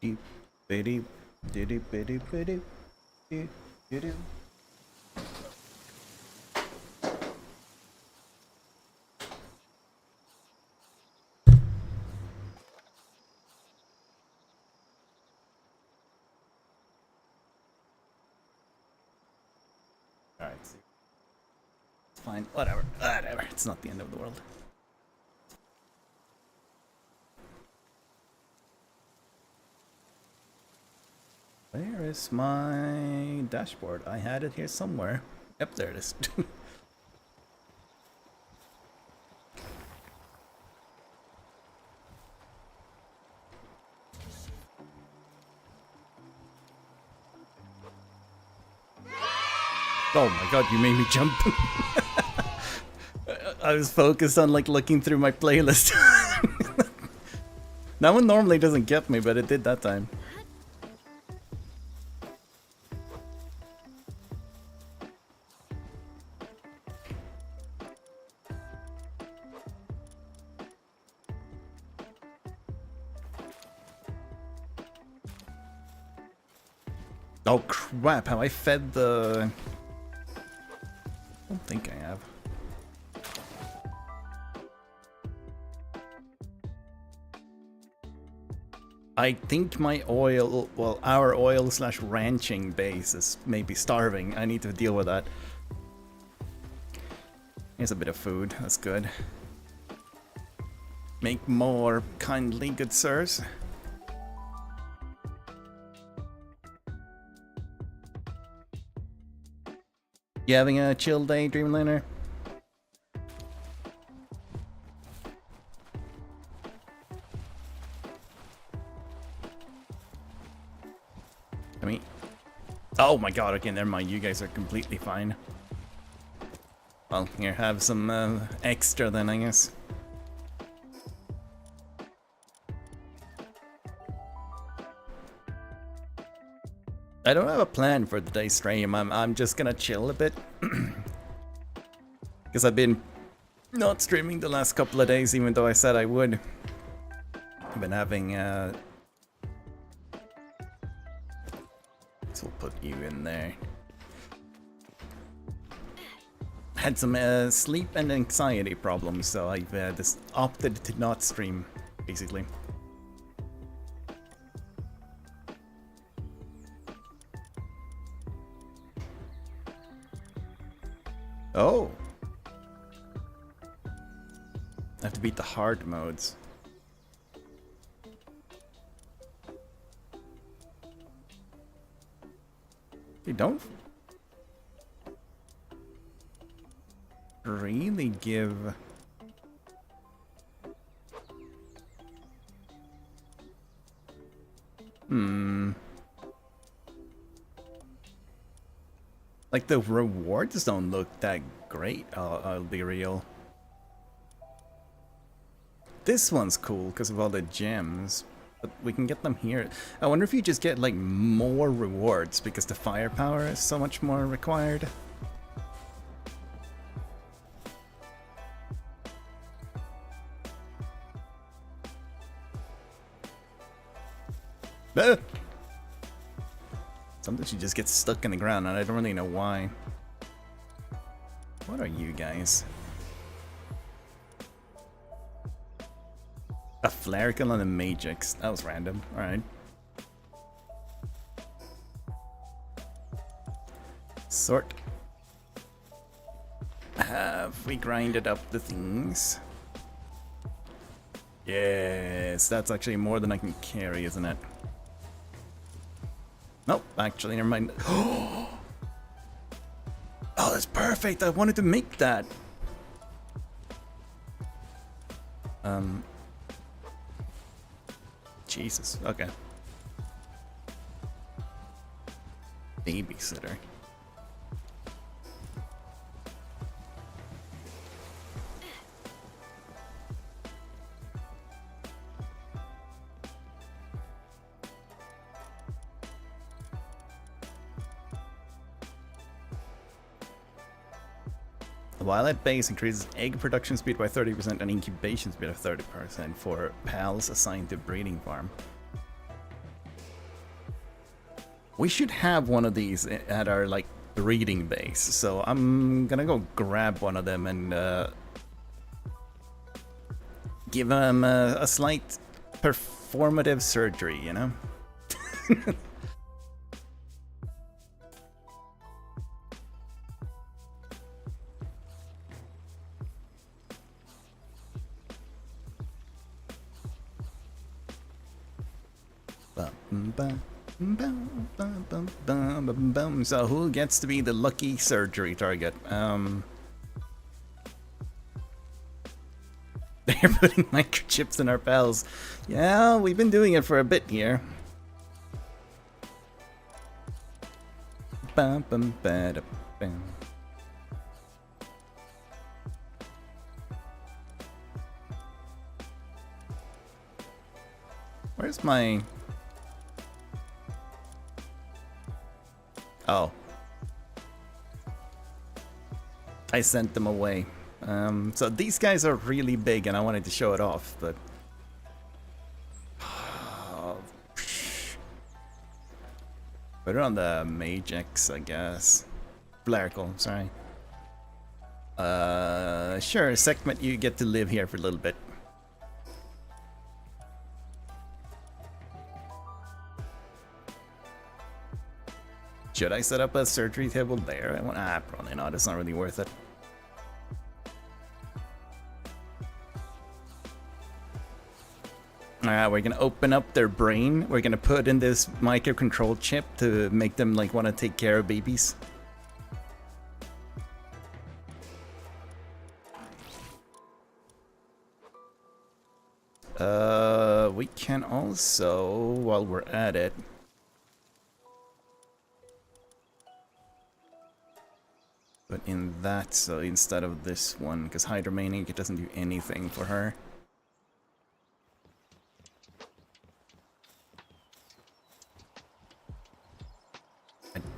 Deep, bitty, diddy, bitty, bitty, diddy, diddy. Alright, it's fine. Whatever. Whatever. It's not the end of the world. Where is my dashboard? I had it here somewhere. Yep, there it is. Oh my god, you made me jump. I was focused on like looking through my playlist. That one normally doesn't get me, but it did that time. Oh crap, have I fed the... I don't think I have. I think my oil, well, our oil slash ranching base is maybe starving. I need to deal with that. Here's a bit of food, that's good. Make more, kindly, good sirs. You having a chill day, Dreamliner? I mean, oh my god, okay, never mind, you guys are completely fine. Well, here, have some extra then, I guess. I don't have a plan for today's stream. I'm just gonna chill a bit. Because I've been not streaming the last couple of days, even though I said I would. I've been having so we'll put you in there. Had some sleep and anxiety problems, so I've just opted to not stream, basically. Oh! I have to beat the hard modes. They don't really give... Like, the rewards don't look that great, I'll be real. This one's cool because of all the gems, but we can get them here. I wonder if you just get, like, more rewards because the firepower is so much more required. Ah! Sometimes she just gets stuck in the ground and I don't really know why. What are you guys? A Flarical and a Magix. That was random. Alright. Sort. Have we grinded up the things? Yes, that's actually more than I can carry, isn't it? Nope, actually, never mind. Oh, that's perfect. I wanted to make that. Jesus. Okay. Babysitter. The Wildlife base increases egg production speed by 30% and incubation speed of 30% for pals assigned to breeding farm. We should have one of these at our, like, breeding base. So I'm gonna go grab one of them and give them a slight performative surgery, you know? So who gets to be the lucky surgery target? They're putting microchips in our pals. Yeah, we've been doing it for a bit here. Where's my... Oh. I sent them away. So these guys are really big and I wanted to show it off, but... Put it on the Magex, I guess. Blarical, sorry. Sure, Sekhmet, you get to live here for a little bit. Should I set up a surgery table there? Probably not. It's not really worth it. Alright, we're gonna open up their brain. We're gonna put in this microcontrol chip to make them like want to take care of babies. We can also, while we're at it, put in that, so instead of this one, because Hydromaniac, it doesn't do anything for her.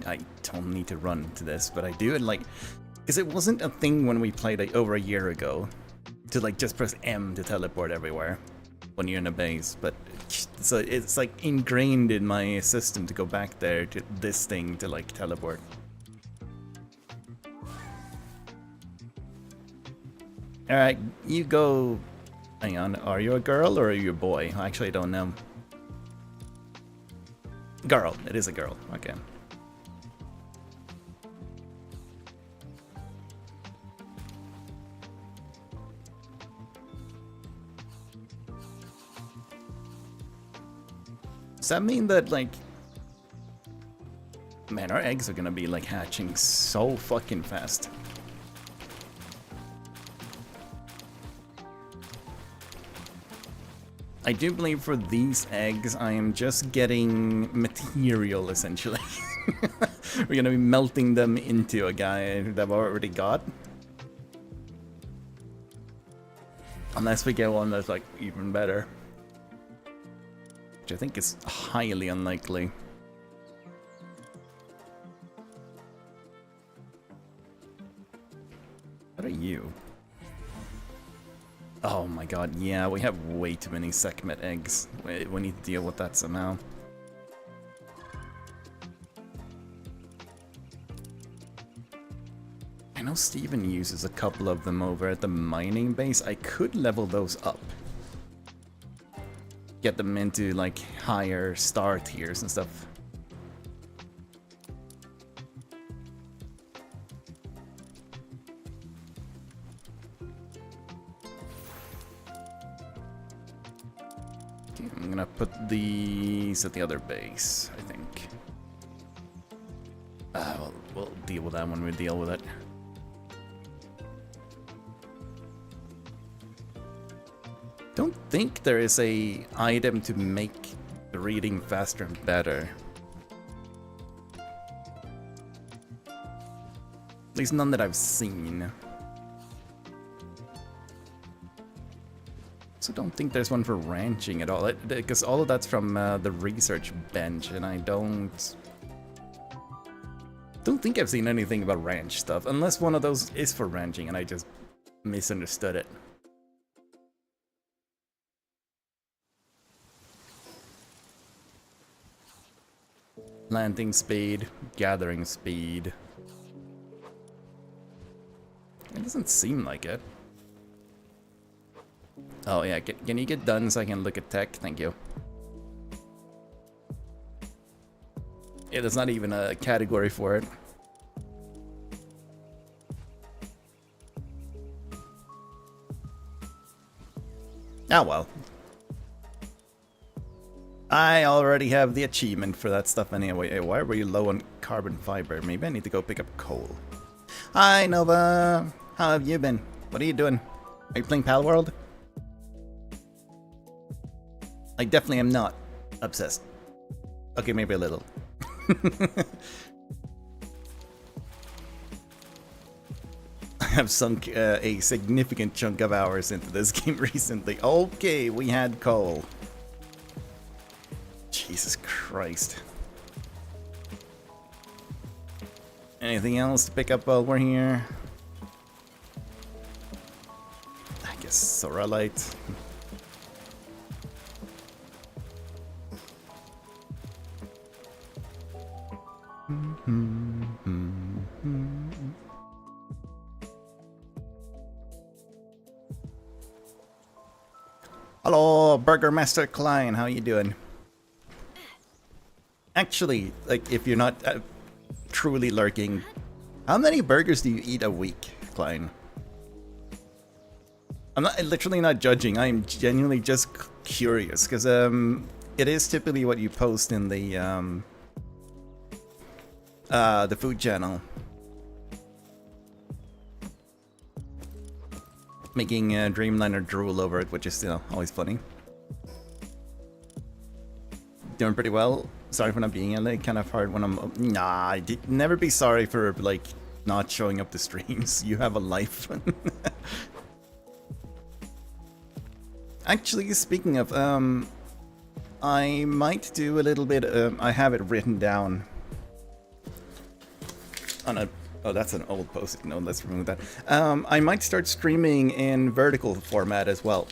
I don't need to run to this, but I do it like, because it wasn't a thing when we played like over a year ago, to like just press M to teleport everywhere when you're in a base, but so it's like ingrained in my system to go back there to this thing to like teleport. Alright, you go. Hang on, are you a girl or are you a boy? I actually don't know. Girl, it is a girl, okay. Does that mean that, like... Man, our eggs are gonna be, like, hatching so fucking fast. I do believe for these eggs, I am just getting material, essentially. We're gonna be melting them into a guy that I've already got. Unless we get one that's, like, even better. Which I think is highly unlikely. What are you? Oh my god, yeah, we have way too many Sekhmet eggs. We need to deal with that somehow. I know Steven uses a couple of them over at the mining base. I could level those up. Get them into like higher star tiers and stuff. Okay, I'm gonna put these at the other base, I think. We'll deal with that when we deal with it. Don't think there is a item to make the reading faster and better. At least none that I've seen. So don't think there's one for ranching at all, because all of that's from the research bench, and I don't think I've seen anything about ranch stuff, unless one of those is for ranching and I just misunderstood it. Planting speed, gathering speed. It doesn't seem like it. Oh yeah, can you get done so I can look at tech? Thank you. Yeah, there's not even a category for it. Oh well. I already have the achievement for that stuff anyway. Hey, why were you low on carbon fiber? Maybe I need to go pick up coal. Hi Nova! How have you been? What are you doing? Are you playing Pal World? I definitely am not obsessed. Okay, maybe a little. I have sunk a significant chunk of hours into this game recently. Okay, we had coal. Jesus Christ. Anything else to pick up while we're here? I guess Soralite. Hello, Burger Master Klein. How you doing? Actually, like, if you're not truly lurking, how many burgers do you eat a week, Klein? I'm literally not judging. I'm genuinely just curious because it is typically what you post in the food channel, making Dreamliner drool over it, which is always funny. Doing pretty well. Sorry for not being LA. Kind of hard when I'm. Nah, never be sorry for like not showing up to streams. You have a life. Actually, speaking of, I might do a little bit. I have it written down on a. Oh, that's an old post-it note. Let's remove that. I might start streaming in vertical format as well,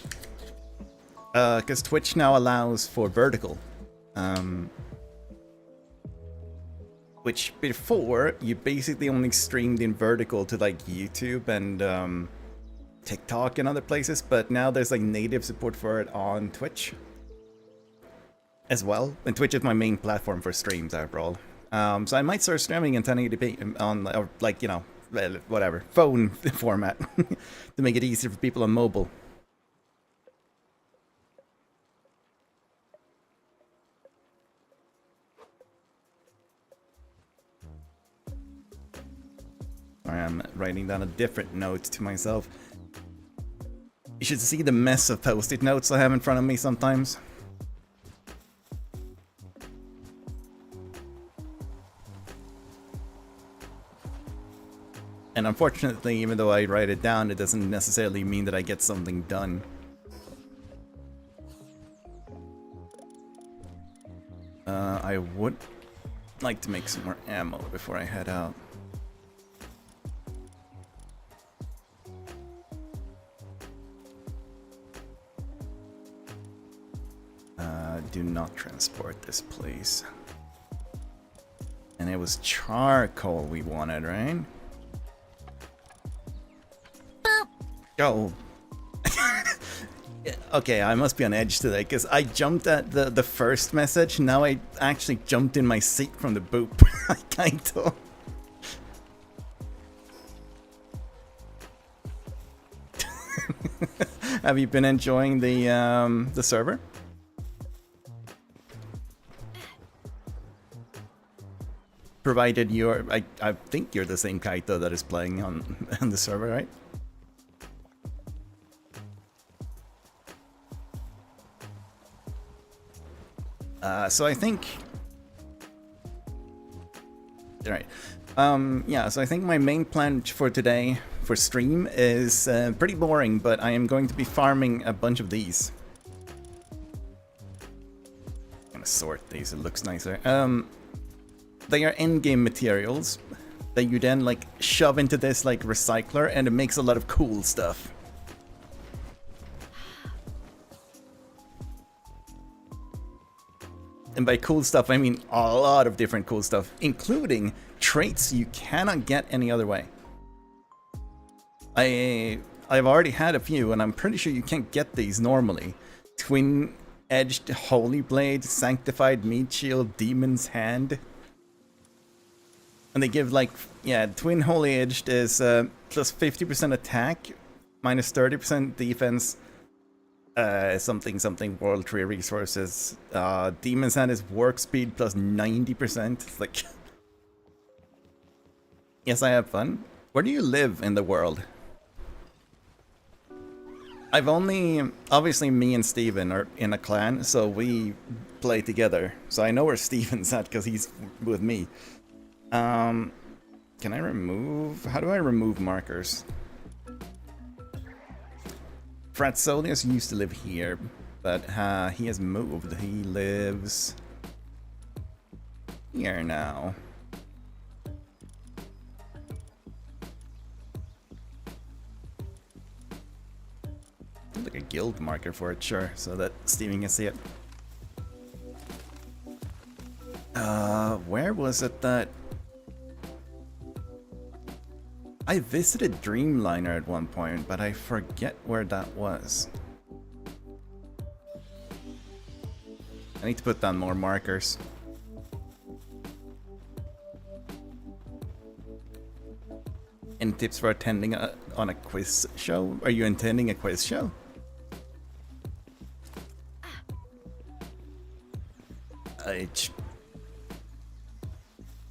because Twitch now allows for vertical. Which before you basically only streamed in vertical to like YouTube and TikTok and other places, but now there's like native support for it on Twitch as well. And Twitch is my main platform for streams after all. So I might start streaming in 1080p on, or like, whatever, phone format to make it easier for people on mobile. I'm writing down a different note to myself. You should see the mess of post-it notes I have in front of me sometimes. And unfortunately, even though I write it down, it doesn't necessarily mean that I get something done. I would like to make some more ammo before I head out. Do not transport this, please. And it was charcoal we wanted, right? Go. Okay, I must be on edge today because I jumped at the first message. Now I actually jumped in my seat from the boop. I kind of. Have you been enjoying the server? Provided you're, I think you're the same Kaito that is playing on the server, right? So I think, alright, yeah, so I think my main plan for today, for stream, is pretty boring, but I am going to be farming a bunch of these. I'm gonna sort these, it looks nicer. They are in-game materials that you then like shove into this like recycler, and it makes a lot of cool stuff. And by cool stuff, I mean a lot of different cool stuff, including traits you cannot get any other way. I've already had a few, and I'm pretty sure you can't get these normally. Twin-edged Holy Blade, Sanctified Meat Shield, Demon's Hand. And they give like, yeah, Twin Holy Edged is plus 50% attack, minus 30% defense, something World Tree resources. Demon's Hand is work speed plus 90%. It's like, yes, I have fun. Where do you live in the world? I've only, obviously me and Steven are in a clan, so we play together. So I know where Steven's at because he's with me. Can I remove, how do I remove markers? Fratsolius used to live here, but he has moved. He lives here now. Like a guild marker for it, sure, so that Steven can see it. Where was it that I visited Dreamliner at one point, but I forget where that was. I need to put down more markers. Any tips for attending on a quiz show? Are you attending a quiz show?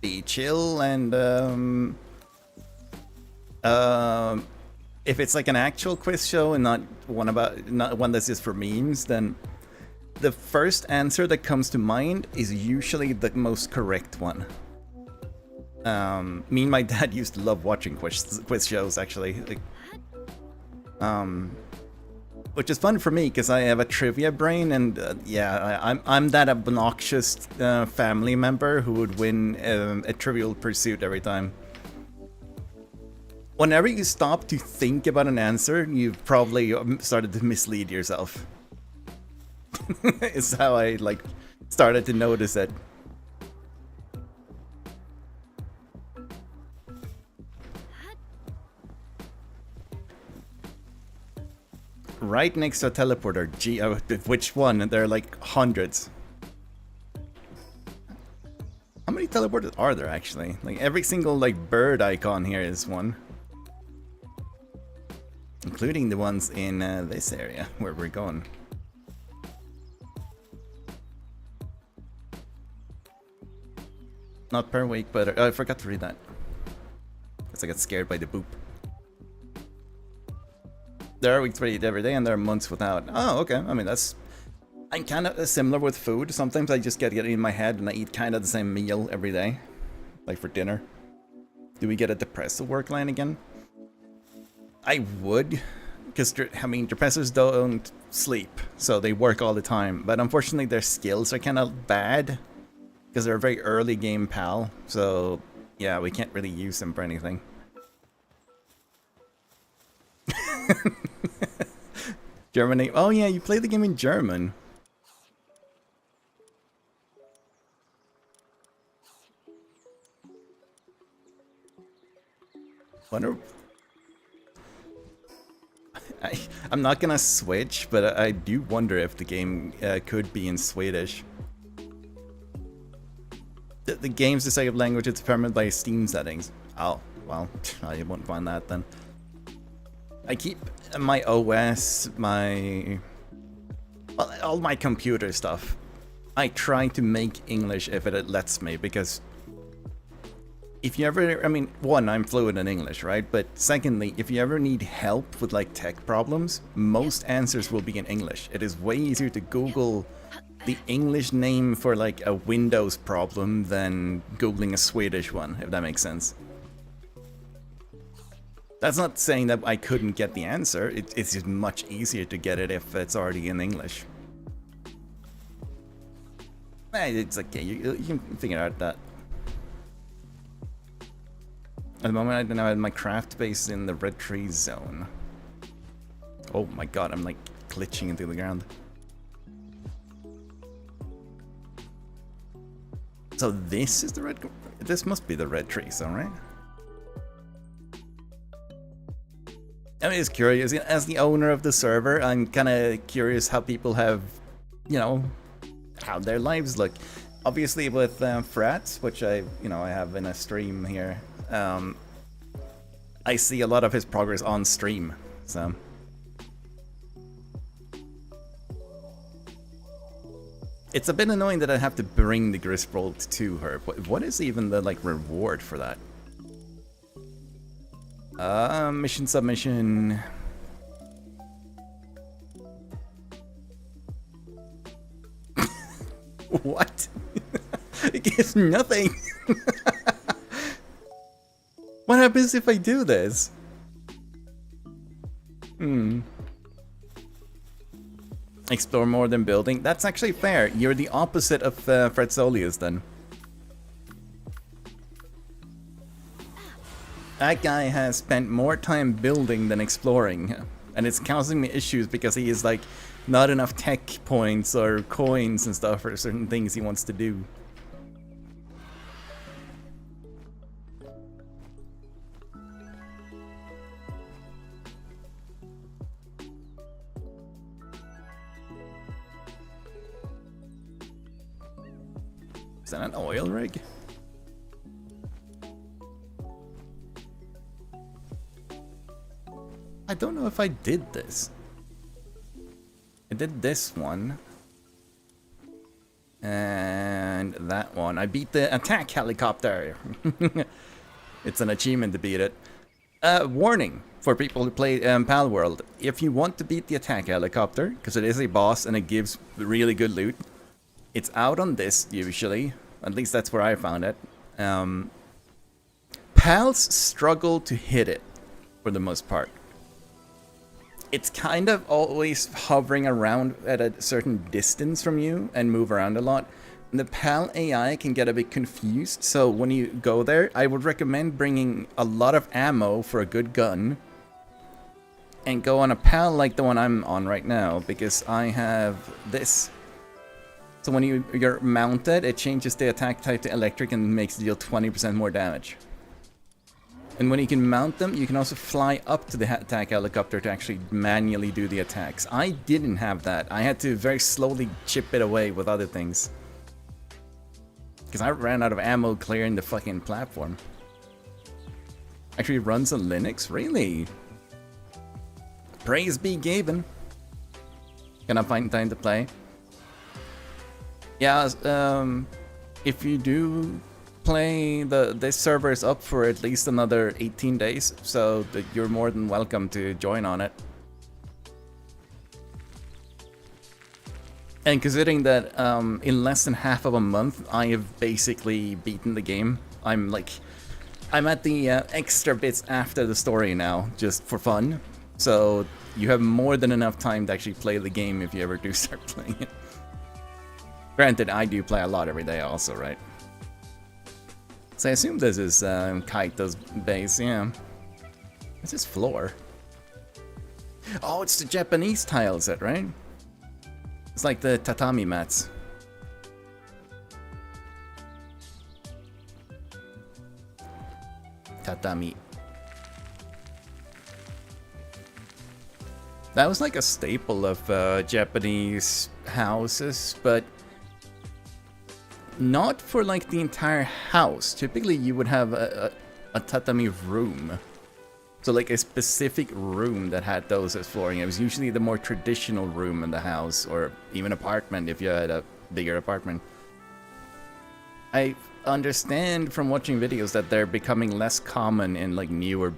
Be chill and if it's like an actual quiz show and not one that's just for memes, then the first answer that comes to mind is usually the most correct one. Me and my dad used to love watching quiz shows, actually. Like, which is fun for me because I have a trivia brain, and yeah, I'm that obnoxious family member who would win a Trivial Pursuit every time. Whenever you stop to think about an answer, you've probably started to mislead yourself. Is how I like started to notice it. Right next to a teleporter. Gee, which one? There are like hundreds. How many teleporters are there actually? Like every single like bird icon here is one. Including the ones in this area where we're going. Not per week, but I forgot to read that. Because I got scared by the boop. There are weeks where I eat every day and there are months without. Oh, okay. I mean, I'm kind of similar with food. Sometimes I just get it in my head and I eat kind of the same meal every day. Like for dinner. Do we get a depressive work line again? I would. Because, I mean, depressors don't sleep. So they work all the time. But unfortunately, their skills are kind of bad. Because they're a very early game pal. So, yeah, we can't really use them for anything. Germany. Oh yeah, you play the game in German. Wonder. I'm not gonna switch, but I do wonder if the game could be in Swedish. The game's decided language is determined by Steam settings. Oh, well, I won't find that then. I keep my OS, all my computer stuff. I try to make English if it lets me, because if you ever, I mean, one, I'm fluent in English, right? But secondly, if you ever need help with like tech problems, most answers will be in English. It is way easier to Google the English name for like a Windows problem than Googling a Swedish one, if that makes sense. That's not saying that I couldn't get the answer. It's just much easier to get it if it's already in English. It's okay, you can figure out that. At the moment, I don't have my craft base in the red tree zone. Oh my god, I'm like glitching into the ground. So this is the red... This must be the red trees, alright? I'm just curious, as the owner of the server, I'm kinda curious how people have, you know, how their lives look. Obviously with Frats, which I have in a stream here, I see a lot of his progress on stream, so... It's a bit annoying that I have to bring the Griswold to her. What is even the, like, reward for that? Mission submission... What? It gives nothing! What happens if I do this? Explore more than building. That's actually fair. You're the opposite of Fretzolius then. That guy has spent more time building than exploring. And it's causing me issues because he is like not enough tech points or coins and stuff for certain things he wants to do. Is that an oil rig? I don't know if I did this. I did this one. And that one. I beat the attack helicopter. It's an achievement to beat it. Warning for people who play Pal World. If you want to beat the attack helicopter, because it is a boss and it gives really good loot, it's out on this, usually. At least that's where I found it. Pals struggle to hit it, for the most part. It's kind of always hovering around at a certain distance from you and move around a lot. The Pal AI can get a bit confused, so when you go there, I would recommend bringing a lot of ammo for a good gun. And go on a Pal like the one I'm on right now, because I have this. So when you're mounted, it changes the attack type to electric and makes you deal 20% more damage. And when you can mount them, you can also fly up to the attack helicopter to actually manually do the attacks. I didn't have that. I had to very slowly chip it away with other things. Because I ran out of ammo clearing the fucking platform. Actually runs on Linux? Really? Praise be Gaben. Can I find time to play? Yeah, if you do play, this server is up for at least another 18 days, so you're more than welcome to join on it. And considering that in less than half of a month, I have basically beaten the game. I'm at the extra bits after the story now, just for fun. So you have more than enough time to actually play the game if you ever do start playing it. Granted, I do play a lot every day also, right? So I assume this is Kaito's base, yeah. What's this floor? Oh, it's the Japanese tile set, right? It's like the tatami mats. Tatami. That was like a staple of Japanese houses, but not for like the entire house. Typically you would have a tatami room. So like a specific room that had those as flooring. It was usually the more traditional room in the house, or even apartment if you had a bigger apartment. I understand from watching videos that they're becoming less common in like newer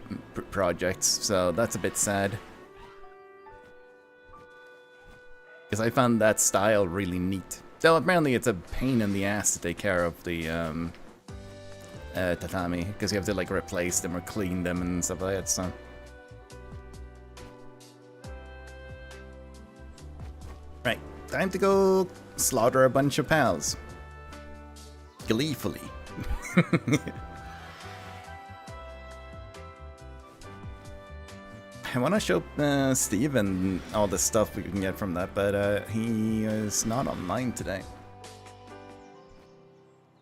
projects, so that's a bit sad. Because I found that style really neat. So apparently it's a pain in the ass to take care of the tatami, because you have to like replace them or clean them and stuff like that, so. Right, time to go slaughter a bunch of pals. Gleefully. I want to show Steven all the stuff we can get from that, but he is not online today.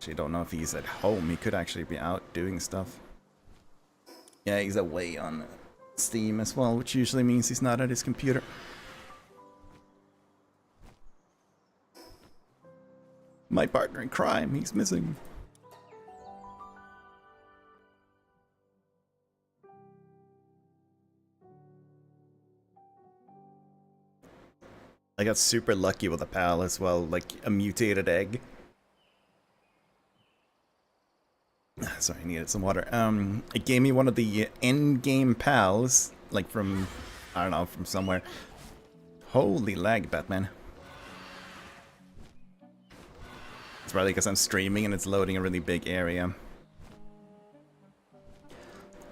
Actually, don't know if he's at home. He could actually be out doing stuff. Yeah, he's away on Steam as well, which usually means he's not at his computer. My partner in crime, he's missing. I got super lucky with a pal as well, like a mutated egg. Sorry, I needed some water. It gave me one of the end game pals, like from, I don't know, from somewhere. Holy lag, Batman. It's probably because I'm streaming and it's loading a really big area.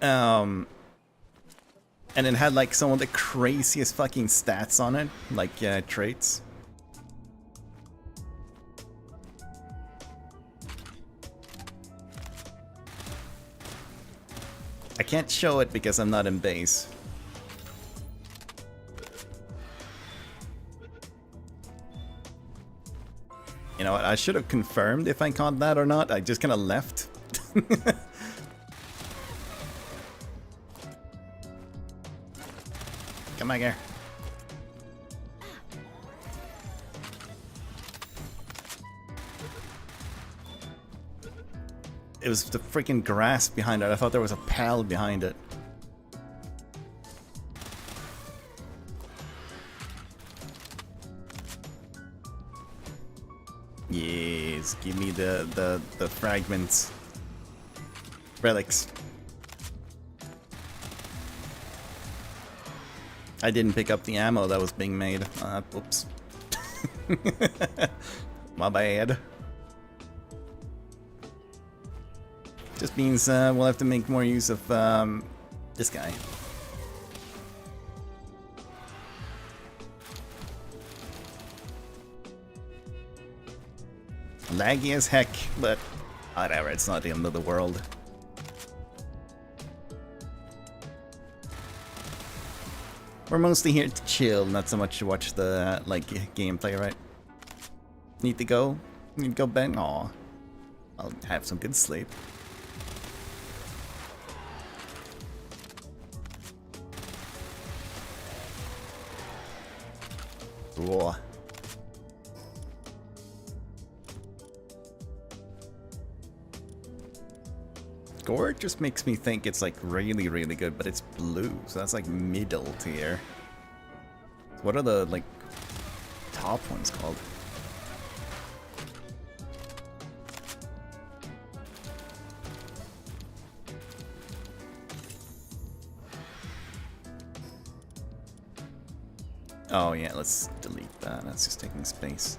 And it had like some of the craziest fucking stats on it, like traits. I can't show it because I'm not in base. You know what, I should have confirmed if I caught that or not. I just kind of left. Come back here. It was the freaking grass behind it. I thought there was a pal behind it. Yes, give me the fragments. Relics. I didn't pick up the ammo that was being made. Oops. My bad. Just means we'll have to make more use of this guy. Laggy as heck, but whatever, it's not the end of the world. We're mostly here to chill, not so much to watch the like gameplay, right? Need to go? Need to go bed? Aw. I'll have some good sleep. Whoa. Gore just makes me think it's like really, really good, but it's blue, so that's like middle tier. What are the like top ones called? Oh yeah, let's delete that. That's just taking space.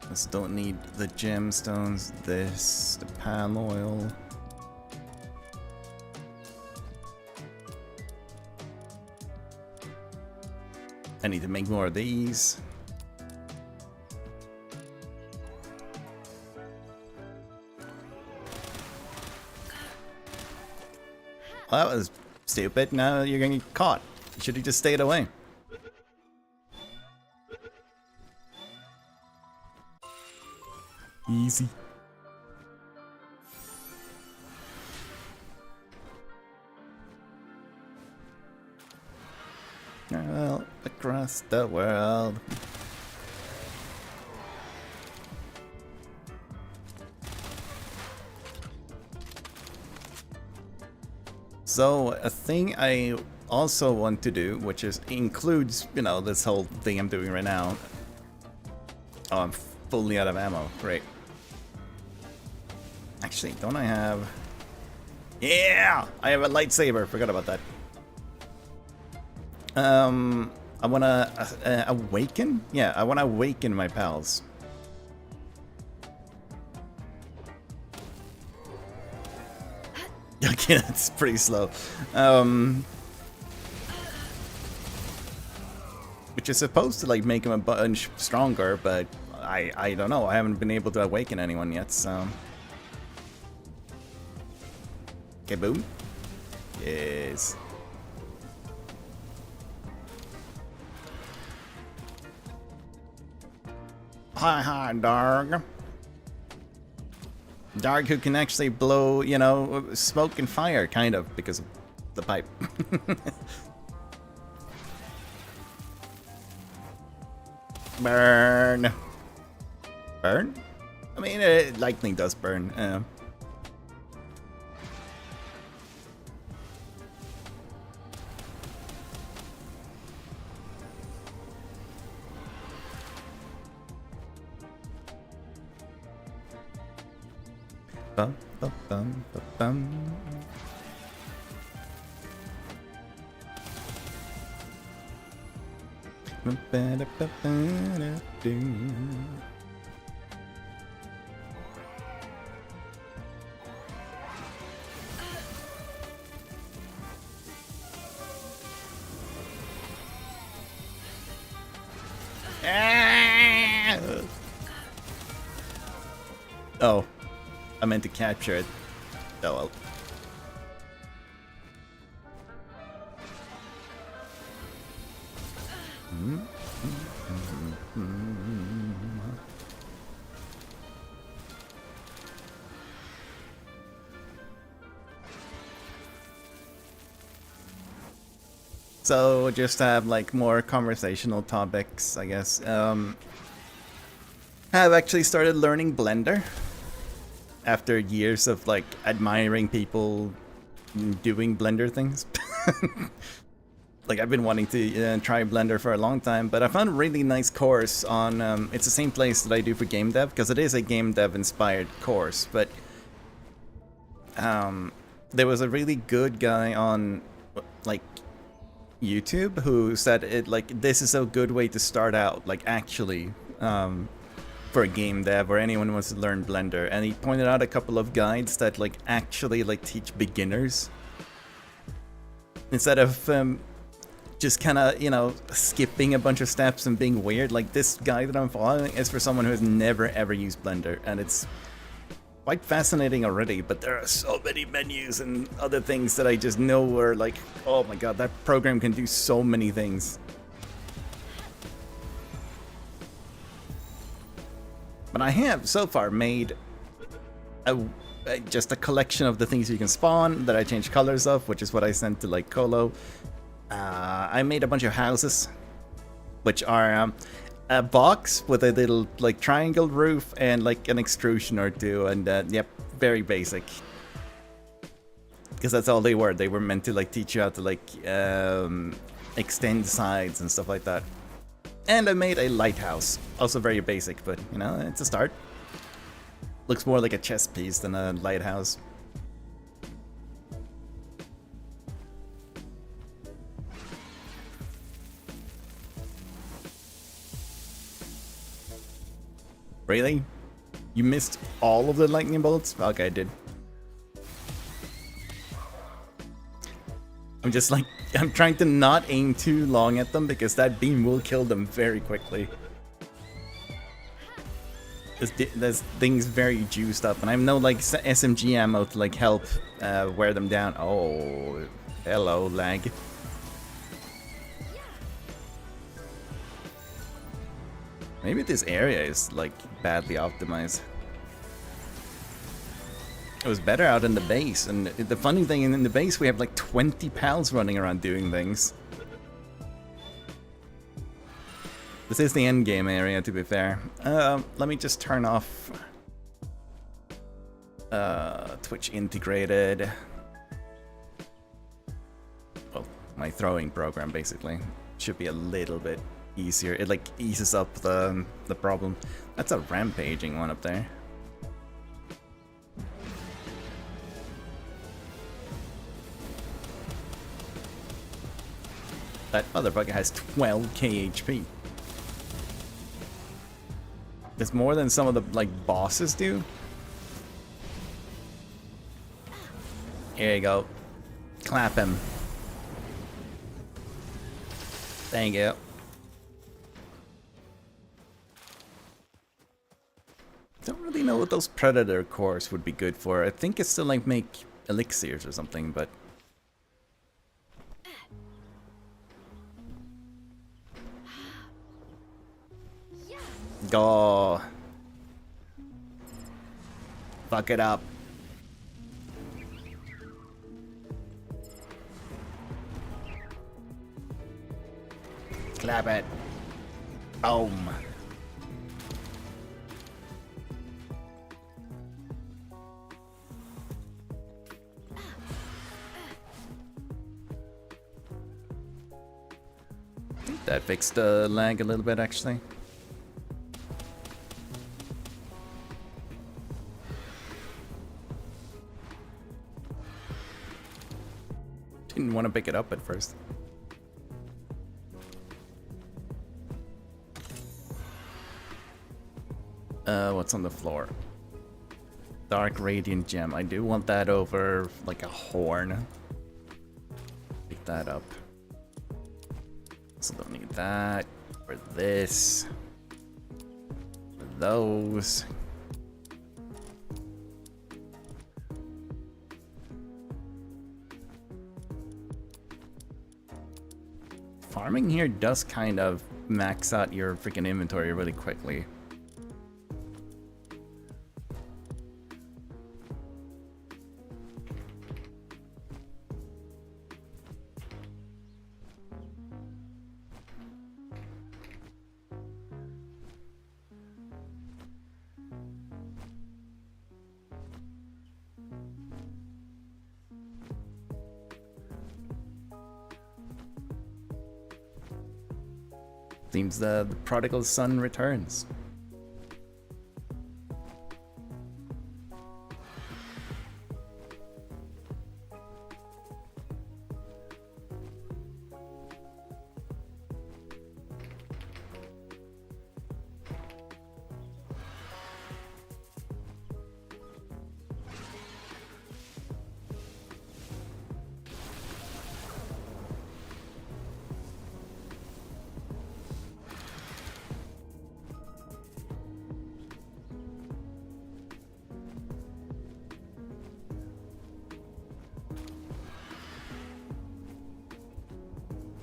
Just don't need the gemstones, this, the pan oil. I need to make more of these. Well, that was stupid. Now you're gonna get caught. You should have just stayed away. Easy. Well, across the world. So a thing I also want to do, which is includes, you know, this whole thing I'm doing right now. Oh, I'm fully out of ammo. Great. Actually, don't I have... Yeah! I have a lightsaber. Forgot about that. I wanna awaken? Yeah, I wanna awaken my pals. Okay, that's pretty slow. Which is supposed to like make him a bunch stronger, but I don't know. I haven't been able to awaken anyone yet, so. Okay, boom. Yes. Hi, dog. Dark who can actually blow, you know, smoke and fire, kind of, because of the pipe. Burn. Burn? I mean, lightning does burn. Bum, bum, bum, bum, bum. Oh, I meant to capture it. Oh well. So just to have like more conversational topics, I guess. I've actually started learning Blender after years of like admiring people doing Blender things. Like I've been wanting to try Blender for a long time, but I found a really nice course on. It's the same place that I do for game dev because it is a game dev inspired course. But there was a really good guy on like YouTube who said it like this is a good way to start out, like actually for a game dev or anyone who wants to learn Blender. And he pointed out a couple of guides that like actually like teach beginners instead of just kind of, you know, skipping a bunch of steps and being weird. Like this guy that I'm following is for someone who has never ever used Blender, and it's quite fascinating already, but there are so many menus and other things that I just know are like, oh my god, that program can do so many things. But I have so far made just a collection of the things you can spawn that I changed colors of, which is what I sent to like Colo. I made a bunch of houses, which are a box with a little like triangle roof and like an extrusion or two, and yep, very basic. Because that's all they were. They were meant to like teach you how to like extend sides and stuff like that. And I made a lighthouse, also very basic, but you know, it's a start. Looks more like a chess piece than a lighthouse. Really? You missed all of the lightning bolts? Okay, I did. I'm just like, I'm trying to not aim too long at them because that beam will kill them very quickly. There's things very juiced up, and I have no like SMG ammo to like help wear them down. Oh, hello, lag. Maybe this area is like badly optimized. It was better out in the base, and the funny thing in the base we have like 20 pals running around doing things. This is the end game area, to be fair. Let me just turn off Twitch integrated. Well, my throwing program basically should be a little bit easier. It like eases up the problem. That's a rampaging one up there. That motherfucker has 12k HP. That's more than some of the like bosses do. Here you go. Clap him. Thank you. Don't really know what those predator cores would be good for. I think it's to like make elixirs or something, but go. Fuck it up. Clap it. Boom. That fixed the lag a little bit, actually. Didn't want to pick it up at first. What's on the floor? Dark Radiant Gem. I do want that over like a horn. Pick that up. Also don't need that. For this. For those. Farming here does kind of max out your freaking inventory really quickly. Seems the prodigal son returns.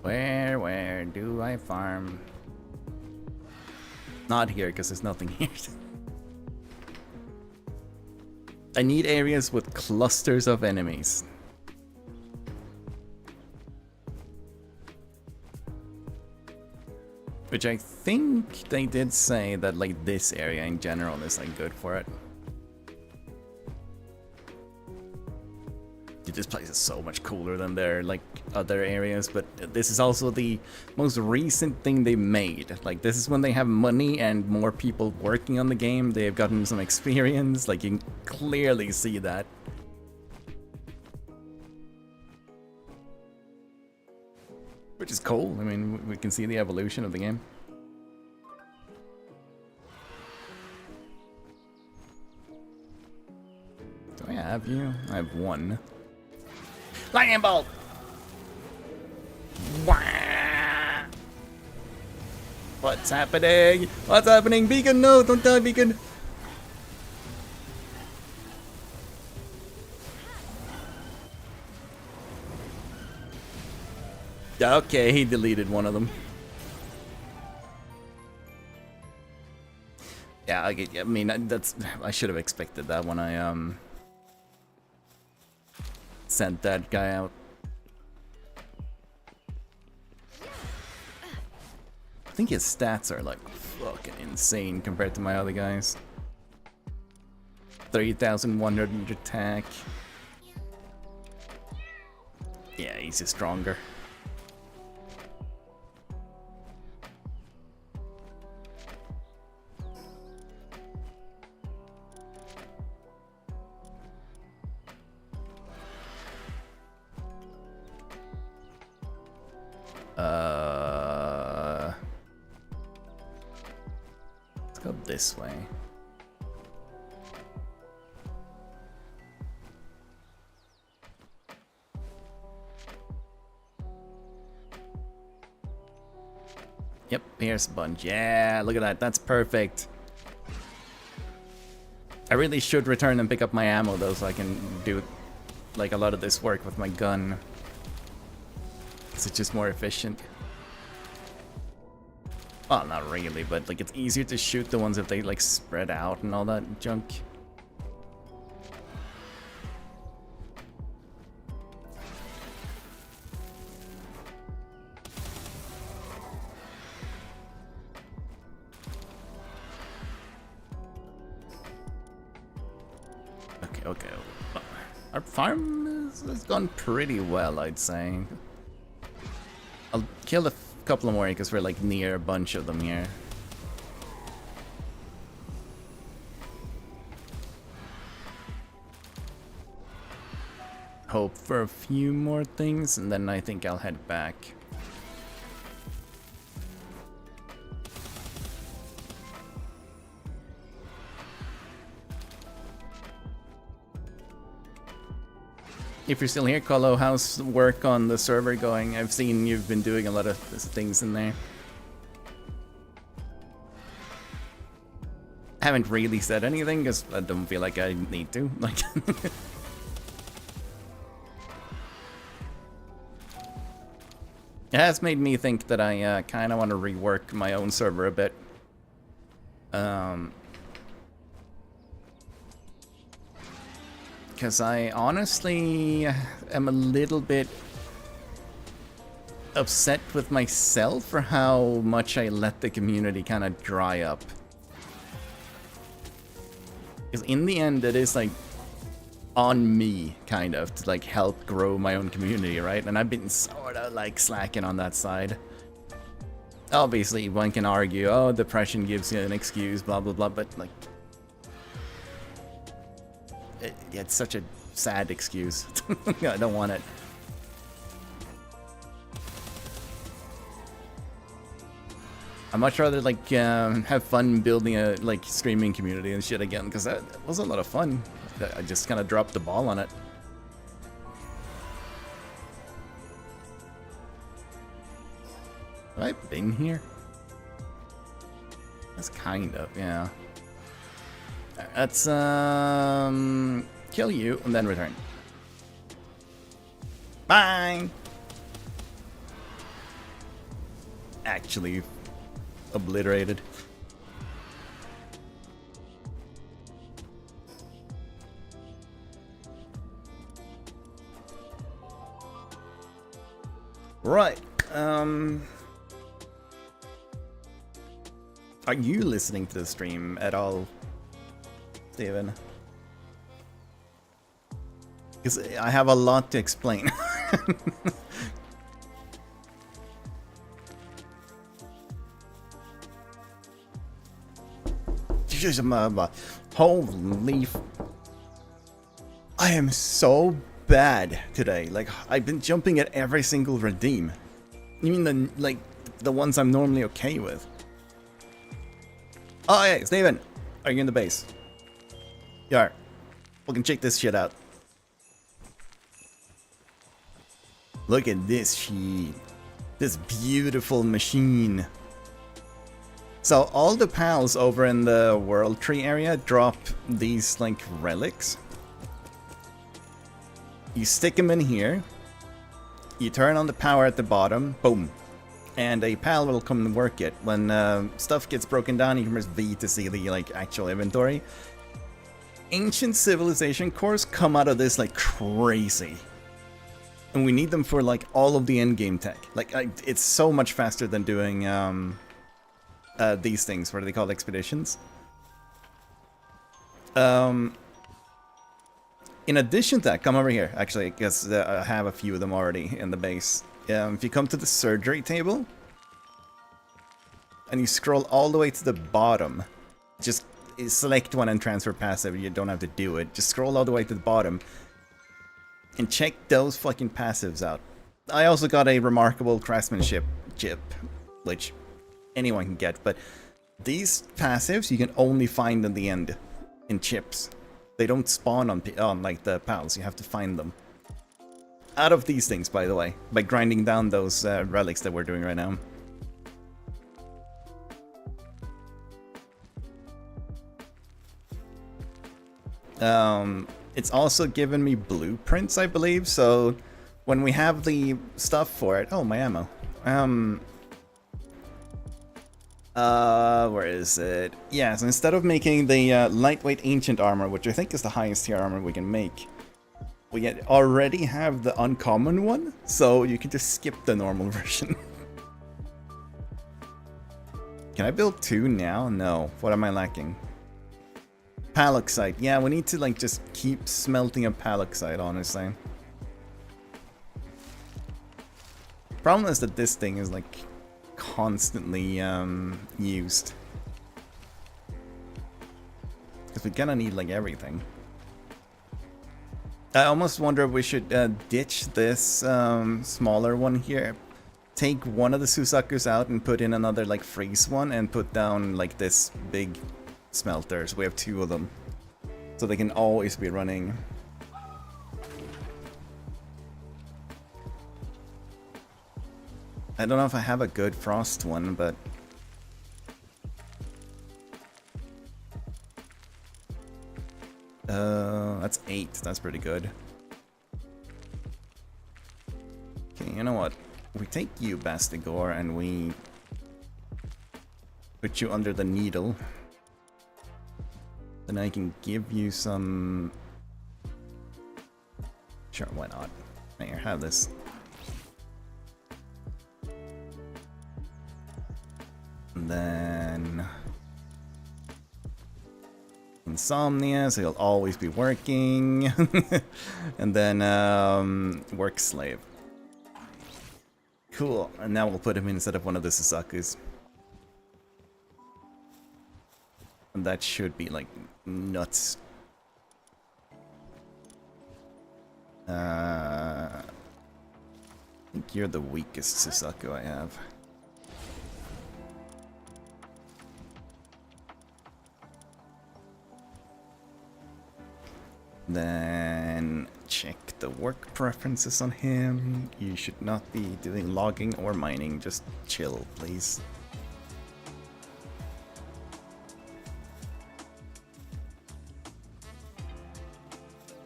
Where do I farm? Not here, because there's nothing here. I need areas with clusters of enemies. Which I think they did say that like this area in general is like good for it. This place is so much cooler than their like other areas, but this is also the most recent thing they made. Like this is when they have money and more people working on the game. They've gotten some experience, like you can clearly see that. Which is cool. I mean, we can see the evolution of the game. Do I have you? I have one. Lightning bolt! Wah! What's happening? What's happening? Beacon, no! Don't die, Beacon! Okay, he deleted one of them. Yeah, I mean, that's... I should have expected that when I, sent that guy out. I think his stats are like fucking insane compared to my other guys. 3,100 attack. Yeah, he's just stronger. Let's go this way. Yep, here's a bunch. Yeah, look at that. That's perfect. I really should return and pick up my ammo though, so I can do like a lot of this work with my gun. It's just more efficient. Well, not really, but like it's easier to shoot the ones if they like spread out and all that junk. okay. Our farm has gone pretty well, I'd say. I'll kill a couple more because we're like near a bunch of them here. Hope for a few more things, and then I think I'll head back. If you're still here, Colo, how's work on the server going? I've seen you've been doing a lot of things in there. I haven't really said anything because I don't feel like I need to. Like, it has made me think that I kind of want to rework my own server a bit. Because I honestly am a little bit upset with myself for how much I let the community kind of dry up. Because in the end, it is like on me, kind of, to like help grow my own community, right? And I've been sort of like slacking on that side. Obviously, one can argue, oh, depression gives you an excuse, blah, blah, blah, but like, it's such a sad excuse. I don't want it. I'd much rather like have fun building a like streaming community and shit again, because that was a lot of fun. I just kind of dropped the ball on it. Have I been here? That's kind of, yeah. Let's kill you and then return. Bye. Actually obliterated. Right. Are you listening to the stream at all, Steven? Because I have a lot to explain. Holy I am so bad today. Like, I've been jumping at every single redeem. You mean the ones I'm normally okay with? Oh, hey, Steven! Are you in the base? You are. We can check this shit out. Look at this shit. This beautiful machine. So all the pals over in the World Tree area drop these like relics. You stick them in here. You turn on the power at the bottom. Boom. And a pal will come and work it. When stuff gets broken down, you can press V to see the like actual inventory. Ancient civilization cores come out of this like crazy. And we need them for like all of the endgame tech. Like it's so much faster than doing these things. What are they called? Expeditions. In addition to that, come over here. Actually, because I have a few of them already in the base. If you come to the surgery table and you scroll all the way to the bottom, just select one and transfer passive. You don't have to do it. Just scroll all the way to the bottom and check those fucking passives out. I also got a remarkable craftsmanship chip, which anyone can get, but these passives you can only find in the end in chips. They don't spawn on like the pals. You have to find them out of these things, by the way, by grinding down those relics that we're doing right now. It's also given me blueprints, I believe, so when we have the stuff for it... Oh, my ammo. Where is it? Yeah, so instead of making the lightweight ancient armor, which I think is the highest tier armor we can make, we already have the uncommon one, so you can just skip the normal version. Can I build 2 now? No. What am I lacking? Paloxite. Yeah, we need to like just keep smelting a paloxite, honestly. Problem is that this thing is like constantly used. Because we're gonna need like everything. I almost wonder if we should ditch this smaller one here. Take one of the Susakus out and put in another like freeze one and put down like this big smelter. So we have two of them. So they can always be running. I don't know if I have a good frost one, but... that's 8. That's pretty good. Okay, you know what? We take you, Bastigor, and we put you under the needle. Then I can give you some... Sure, why not? Here, have this. And then... Insomnia, so he'll always be working. And then, work slave. Cool, and now we'll put him instead of one of the Susakus. And that should be, like, nuts. I think you're the weakest Susaku I have. Then check the work preferences on him. You should not be doing logging or mining. Just chill, please.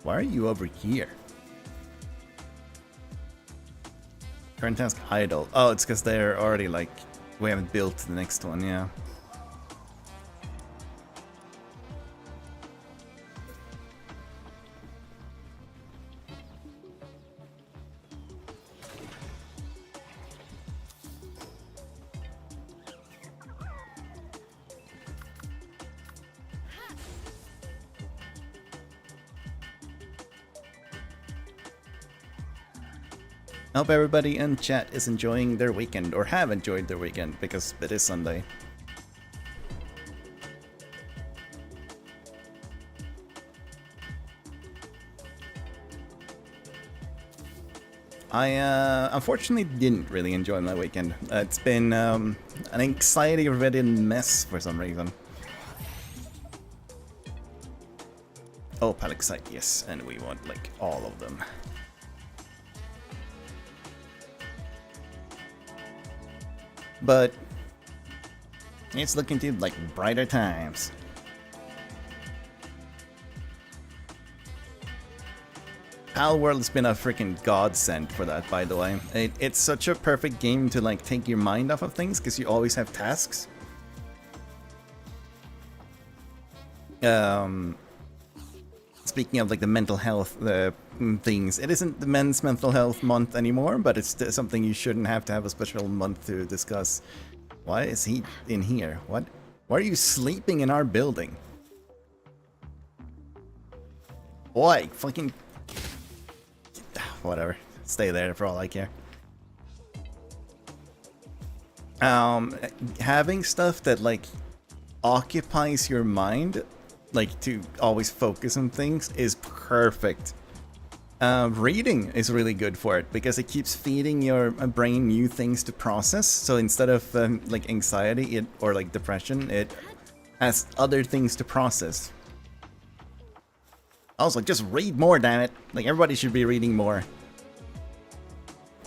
Why are you over here? Current task idle. Oh, it's because they're already like... We haven't built the next one, yeah. I hope everybody in chat is enjoying their weekend, or have enjoyed their weekend, because it is Sunday. I unfortunately didn't really enjoy my weekend. It's been an anxiety-ridden mess for some reason. Oh, Paloxite, yes, and we want like all of them. But it's looking to like brighter times. Palworld has been a freaking godsend for that, by the way. It's such a perfect game to like take your mind off of things because you always have tasks. Speaking of like the mental health things, it isn't the men's mental health month anymore, but it's something you shouldn't have to have a special month to discuss. Why is he in here? What? Why are you sleeping in our building? Boy, fucking... Whatever. Stay there for all I care. Having stuff that like occupies your mind, like to always focus on things, is perfect. Reading is really good for it because it keeps feeding your brain new things to process. So instead of like anxiety or like depression, it has other things to process. I was like, just read more, damn it! Like everybody should be reading more.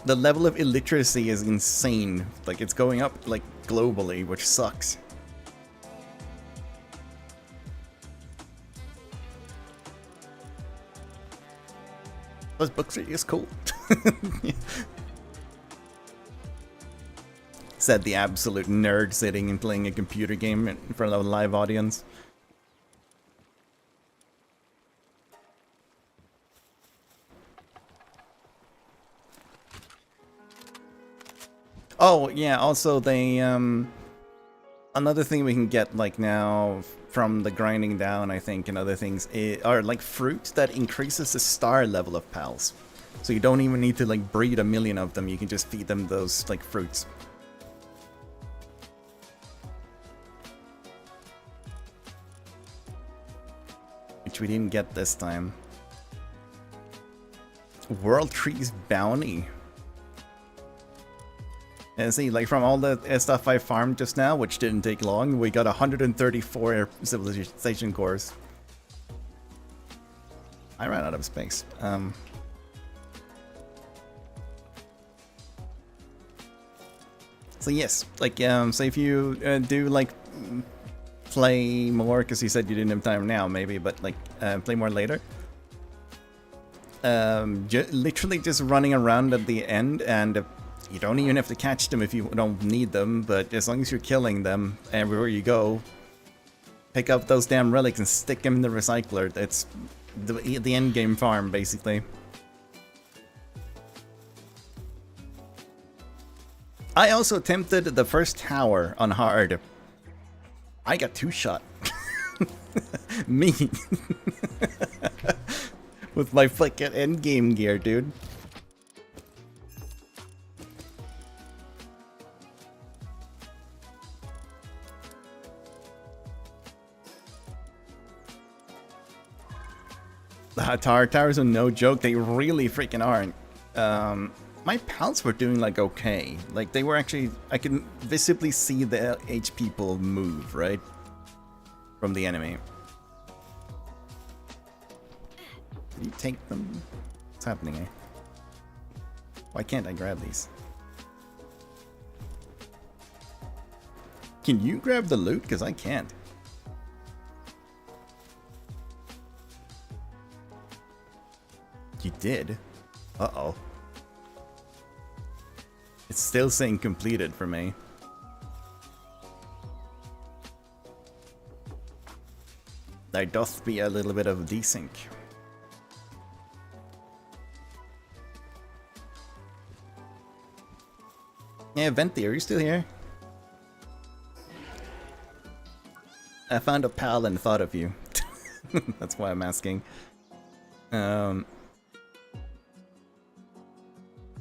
The level of illiteracy is insane. Like it's going up like globally, which sucks. Those books are just cool. Said the absolute nerd sitting and playing a computer game in front of a live audience. Oh yeah, also they another thing we can get like now from the grinding down, I think, and other things, are like fruit that increases the star level of pals. So you don't even need to like breed a million of them, you can just feed them those like fruits. Which we didn't get this time. World Trees Bounty. And see, like from all the stuff I farmed just now, which didn't take long, we got 134 civilization cores. I ran out of space. So yes, like, so if you do like play more, because you said you didn't have time now, maybe, but like play more later. Literally just running around at the end, and you don't even have to catch them if you don't need them, but as long as you're killing them everywhere you go, pick up those damn relics and stick them in the recycler. It's the end game farm, basically. I also attempted the first tower on hard. I got 2-shot. Me. With my fucking endgame gear, dude. The towers are no joke, they really freaking aren't. My pals were doing like okay. Like they were actually, I can visibly see the HP pool move, right? From the enemy. Did you take them? What's happening here? Why can't I grab these? Can you grab the loot? Because I can't. You did? Uh-oh. It's still saying completed for me. There doth be a little bit of desync. Yeah, Venti, are you still here? I found a pal and thought of you. That's why I'm asking.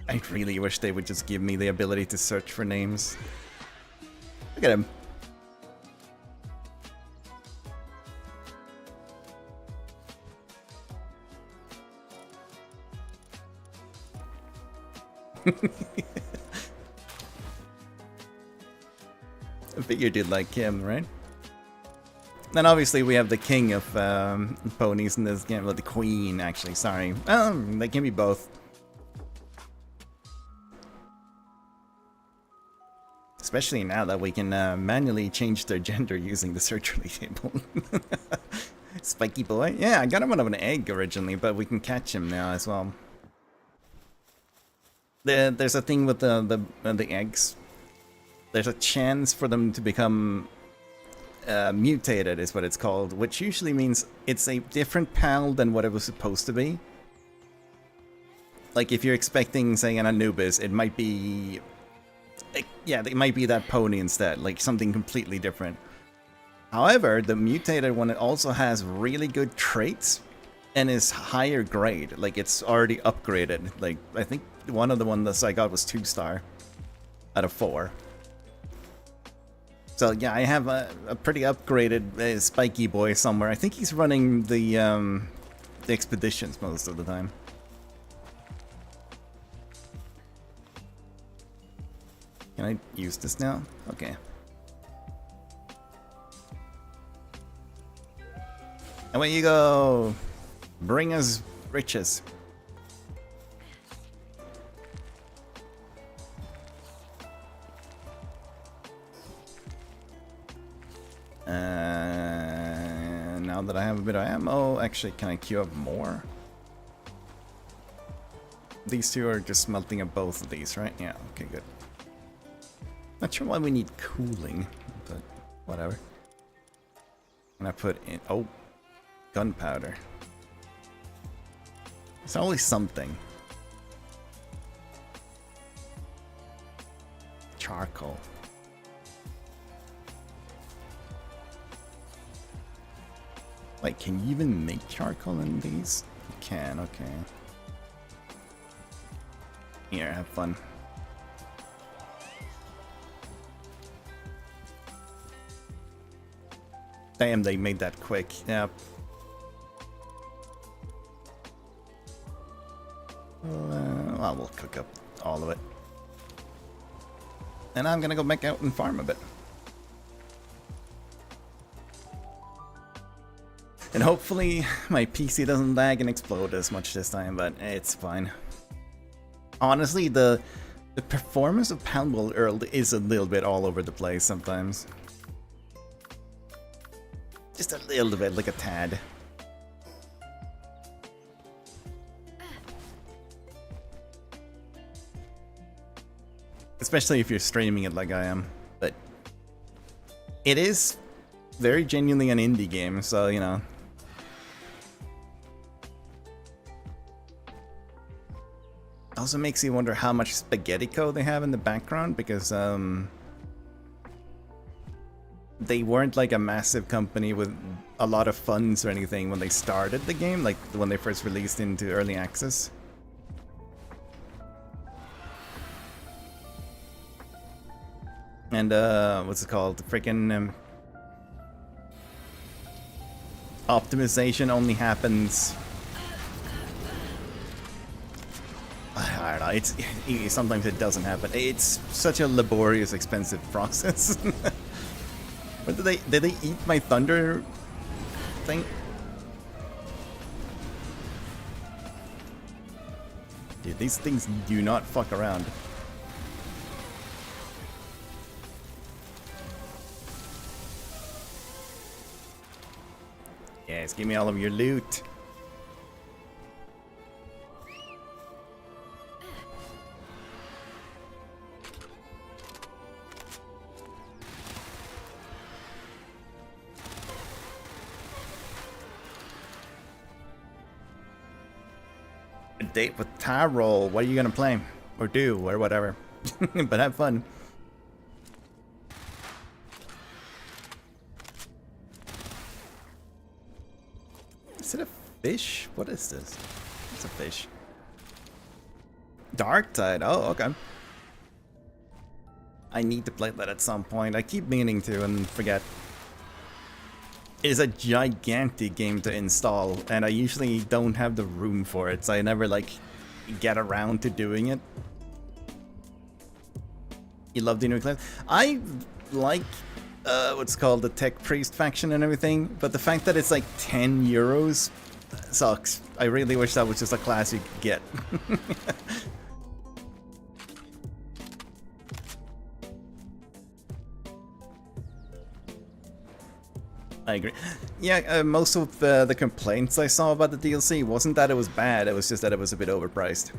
I really wish they would just give me the ability to search for names. Look at him. I figured you'd like him, right? Then obviously we have the king of ponies in this game. Well, the queen, actually, sorry. They can be both. Especially now that we can manually change their gender using the search table. Spiky boy? Yeah, I got him out of an egg originally, but we can catch him now as well. There's a thing with the eggs. There's a chance for them to become mutated, is what it's called, which usually means it's a different pal than what it was supposed to be. Like if you're expecting, say, an Anubis, it might be... yeah, it might be that pony instead, like something completely different. However, the mutated one also has really good traits and is higher grade, like it's already upgraded. Like I think one of the ones I got was 2-star out of 4. So yeah, I have a pretty upgraded spiky boy somewhere. I think he's running the expeditions most of the time. Can I use this now? Okay. Away you go! Bring us riches. Now that I have a bit of ammo, actually, can I queue up more? These two are just smelting at both of these, right? Yeah, okay, good. Not sure why we need cooling, but whatever. And I put in... oh, gunpowder. It's always something. Charcoal. Wait, can you even make charcoal in these? You can, okay. Here, have fun. Damn, they made that quick. Yep. Well, we'll cook up all of it. And I'm gonna go back out and farm a bit. And hopefully my PC doesn't lag and explode as much this time, but it's fine. Honestly, the performance of Palworld Earl is a little bit all over the place sometimes. Just a little bit, like a tad. Especially if you're streaming it like I am. But it is very genuinely an indie game, so, you know. Also makes you wonder how much spaghetti code they have in the background, because they weren't like a massive company with a lot of funds or anything when they started the game, like when they first released into early access. And what's it called? Freaking optimization only happens. I don't know. It's sometimes it doesn't happen. It's such a laborious, expensive process. What did they eat my thunder thing? Dude, these things do not fuck around. Yes, give me all of your loot. A date with Tyrol. What are you gonna play? Or do, or whatever. But have fun. Is it a fish? What is this? It's a fish. Darktide. Oh, okay. I need to play that at some point. I keep meaning to and forget. It is a gigantic game to install, and I usually don't have the room for it, so I never, like, get around to doing it. You love the new class? I like what's called the Tech Priest faction and everything, but the fact that it's like 10 euros sucks. I really wish that was just a class you could get. I agree. Yeah, most of the complaints I saw about the DLC wasn't that it was bad, it was just that it was a bit overpriced.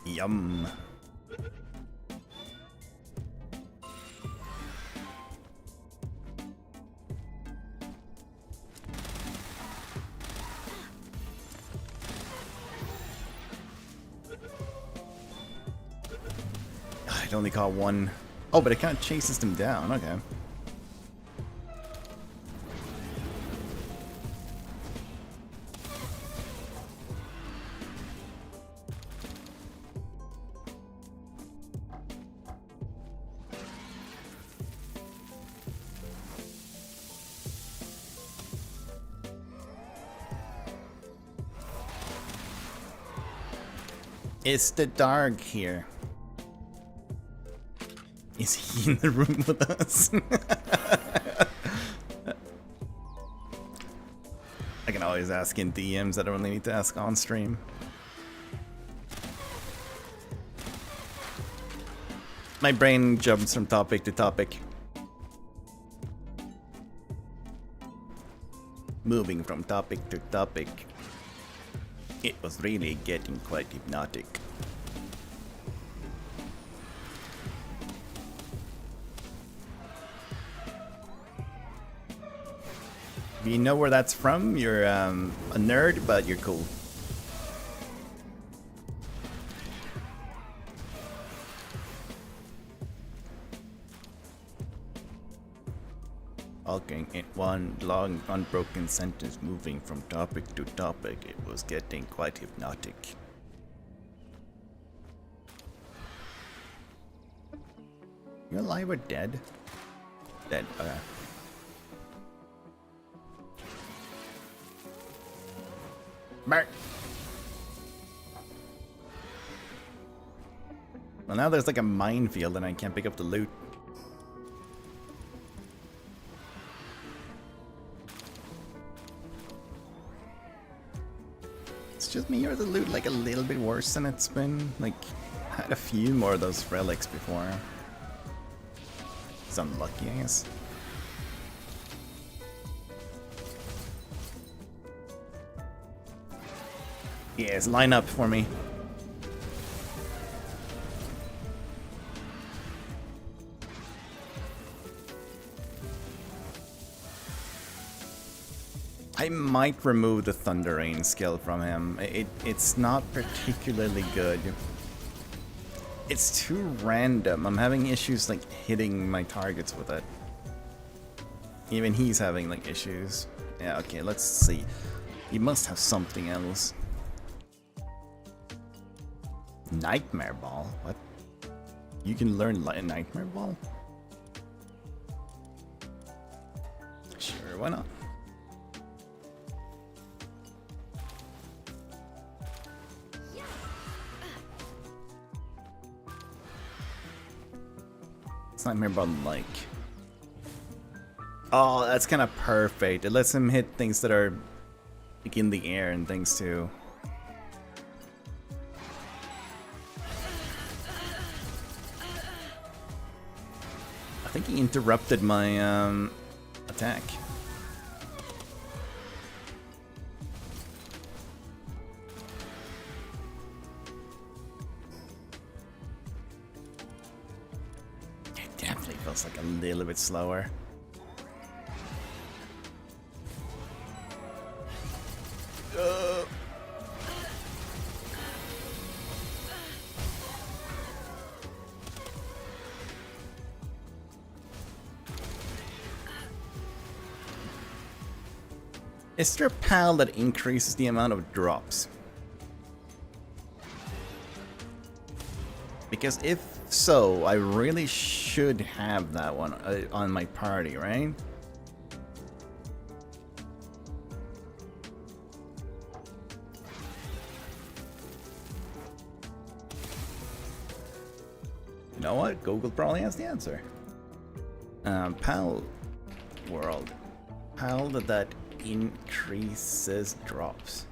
Yum. It only caught one. Oh, but it kind of chases them down. Okay. It's the dog here. Is he in the room with us? I can always ask in DMs. I don't really need to ask on stream. My brain jumps from topic to topic. Moving from topic to topic. It was really getting quite hypnotic. If you know where that's from, you're a nerd, but you're cool. Talking in one long, unbroken sentence, moving from topic to topic, it was getting quite hypnotic. You alive or dead? Dead, okay. Bark! Well, now there's like a minefield and I can't pick up the loot. It's just me, or the loot like a little bit worse than it's been? Like, had a few more of those relics before. It's unlucky, I guess. Yes, line up for me. I might remove the Thunder Rain skill from him. It's not particularly good. It's too random. I'm having issues like hitting my targets with it. Even he's having like issues. Yeah, okay, let's see. He must have something else. Nightmare Ball? What? You can learn Nightmare Ball? Sure, why not? It's Nightmare Ball like. Oh, that's kind of perfect. It lets him hit things that are like in the air and things too. I think he interrupted my attack. It definitely feels like a little bit slower. Is there a PAL that increases the amount of drops? Because if so, I really should have that one on my party, right? You know what? Google probably has the answer. PAL world. PAL that increases drops.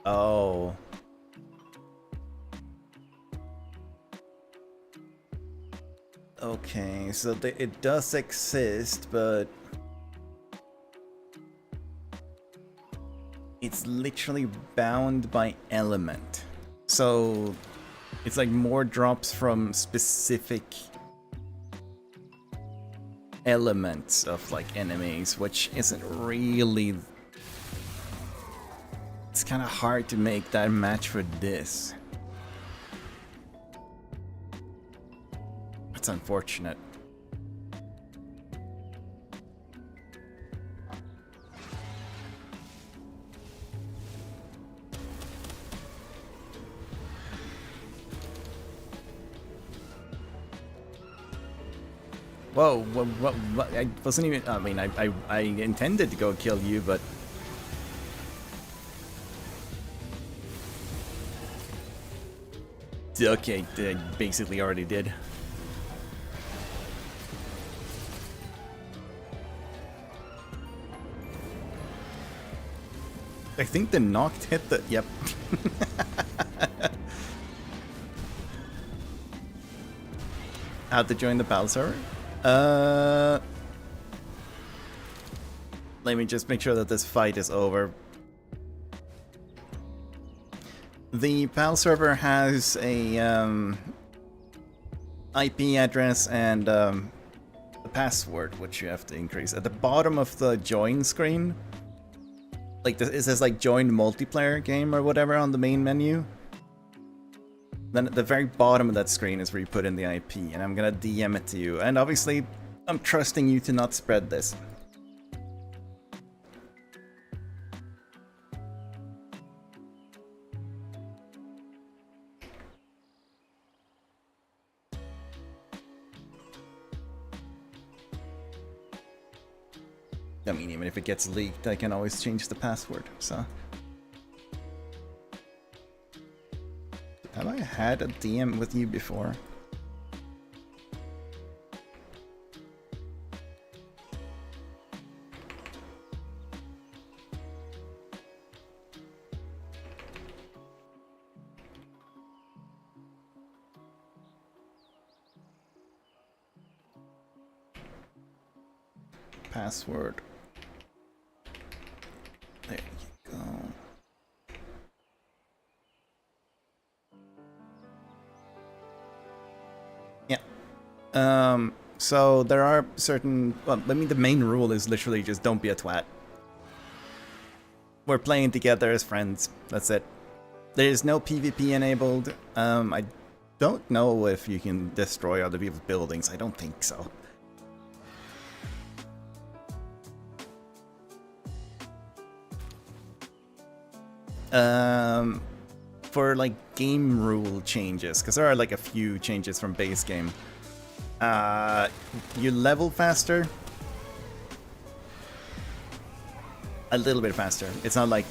Oh. Okay, so it does exist, but it's literally bound by element. So it's like more drops from specific elements of like enemies, which isn't really... It's kind of hard to make that match for this. That's unfortunate. Whoa, what? I wasn't even... I mean, I intended to go kill you, but... Okay, I basically already did. I think the knocked hit the... Yep. How to join the PAL server? Let me just make sure that this fight is over. The PAL server has a IP address and a password, which you have to increase. At the bottom of the join screen, like it says like join multiplayer game or whatever on the main menu. Then at the very bottom of that screen is where you put in the IP, and I'm gonna DM it to you. And obviously, I'm trusting you to not spread this. I mean, even if it gets leaked, I can always change the password, so... Have I had a DM with you before? Password. There you go. Yeah. So there are certain... Well, I mean, the main rule is literally just don't be a twat. We're playing together as friends. That's it. There is no PvP enabled. I don't know if you can destroy other people's buildings. I don't think so. For like game rule changes, because there are like a few changes from base game. You level faster. A little bit faster. It's not like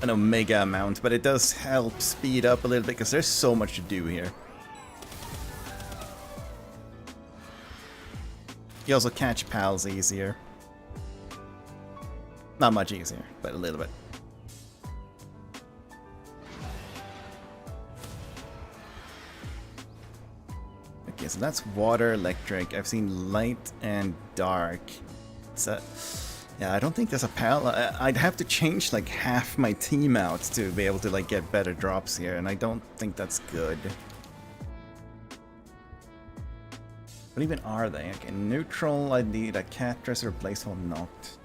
an omega amount, but it does help speed up a little bit because there's so much to do here. You also catch pals easier. Not much easier, but a little bit. Okay, so that's water, electric. I've seen light and dark. So, yeah, I don't think there's a pal. I'd have to change like half my team out to be able to like get better drops here, and I don't think that's good. What even are they? Okay, neutral, I need a Catras or Blazehole Noct.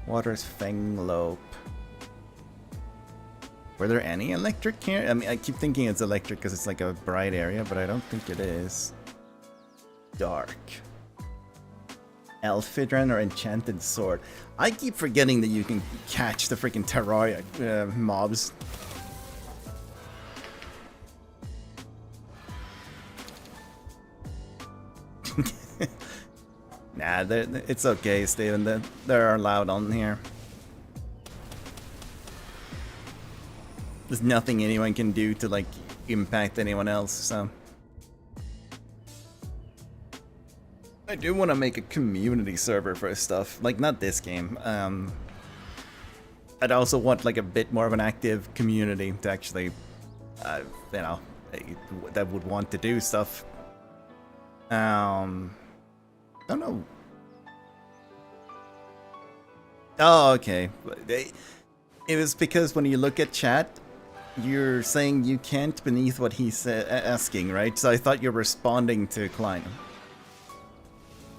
Water's Fenglope. Were there any electric here? I mean, I keep thinking it's electric because it's like a bright area, but I don't think it is. Dark. Elfidren or Enchanted Sword. I keep forgetting that you can catch the freaking Terraria mobs. Nah, it's okay, Steven. They're allowed on here. There's nothing anyone can do to like impact anyone else, so. I do want to make a community server for stuff, like not this game. I'd also want like a bit more of an active community to actually, you know, that would want to do stuff. I don't know. Oh, okay. It was because when you look at chat, you're saying you can't beneath what he's asking, right? So I thought you were responding to Klein.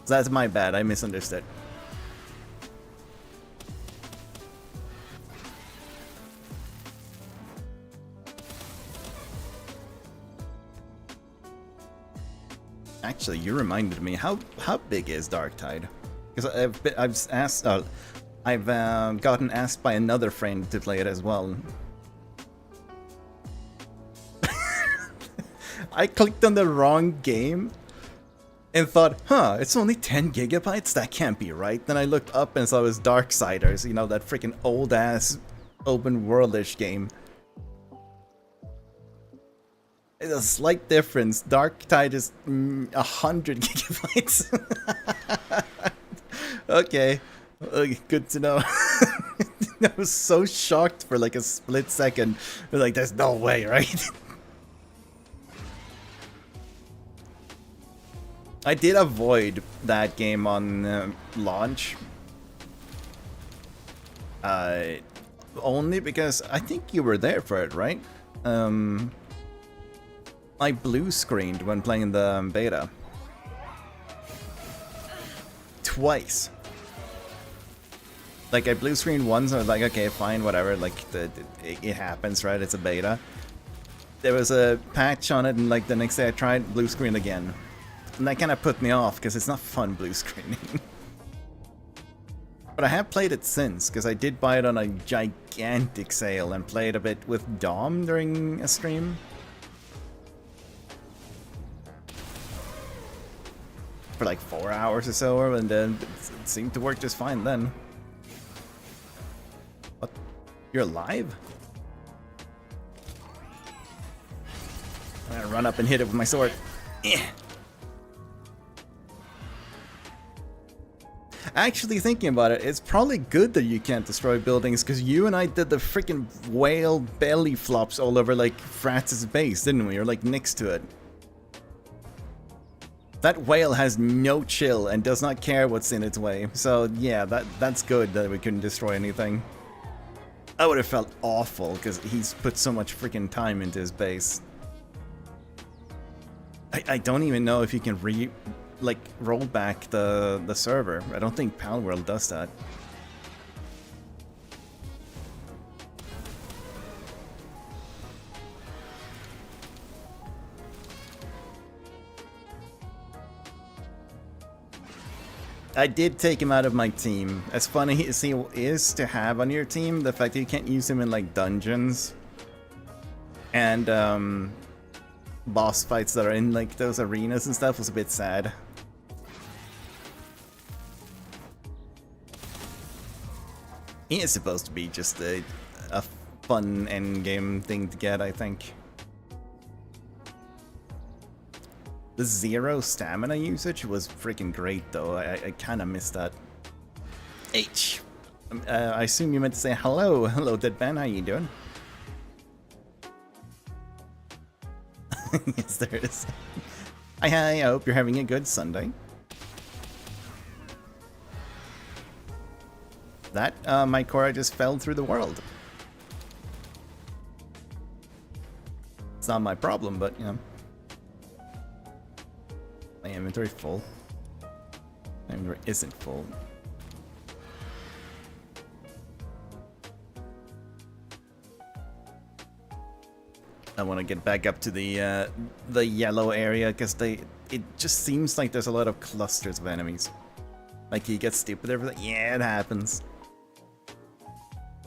So that's my bad, I misunderstood. Actually, you reminded me, how big is Darktide? Because I've asked, I've gotten asked by another friend to play it as well. I clicked on the wrong game and thought, huh, it's only 10 gigabytes? That can't be right. Then I looked up and saw it was Darksiders, you know, that freaking old-ass open world-ish game. It's a slight difference. Darktide is 100 gigabytes. Okay, good to know. I was so shocked for like a split second. Like, there's no way, right? I did avoid that game on launch. Only because I think you were there for it, right? I blue screened when playing the beta. Twice. Like, I blue screened once, and I was like, okay, fine, whatever, like, it happens, right? It's a beta. There was a patch on it, and like the next day I tried blue screen again. And that kind of put me off, because it's not fun blue screening. But I have played it since, because I did buy it on a gigantic sale and played a bit with Dom during a stream. For like 4 hours or so, and then it seemed to work just fine then. What? You're alive? I'm gonna run up and hit it with my sword. Actually, thinking about it, it's probably good that you can't destroy buildings, because you and I did the freaking whale belly flops all over, like, Fratz's base, didn't we? Or, like, next to it. That whale has no chill and does not care what's in its way. So, yeah, that's good that we couldn't destroy anything. I would have felt awful, because he's put so much freaking time into his base. I don't even know if you can roll back the server. I don't think Palworld does that. I did take him out of my team. As funny as he is to have on your team, the fact that you can't use him in like dungeons and boss fights that are in like those arenas and stuff was a bit sad. He is supposed to be just a fun endgame thing to get, I think. The 0 stamina usage was freaking great, though. I kind of missed that. H! I assume you meant to say hello. Hello, Deadman. How you doing? Yes, there is. Hi, I hope you're having a good Sunday. That, my Cora just fell through the world. It's not my problem, but, you know. My inventory full. My inventory isn't full. I want to get back up to the yellow area because it just seems like there's a lot of clusters of enemies. Like he gets stupid everything. Yeah, it happens.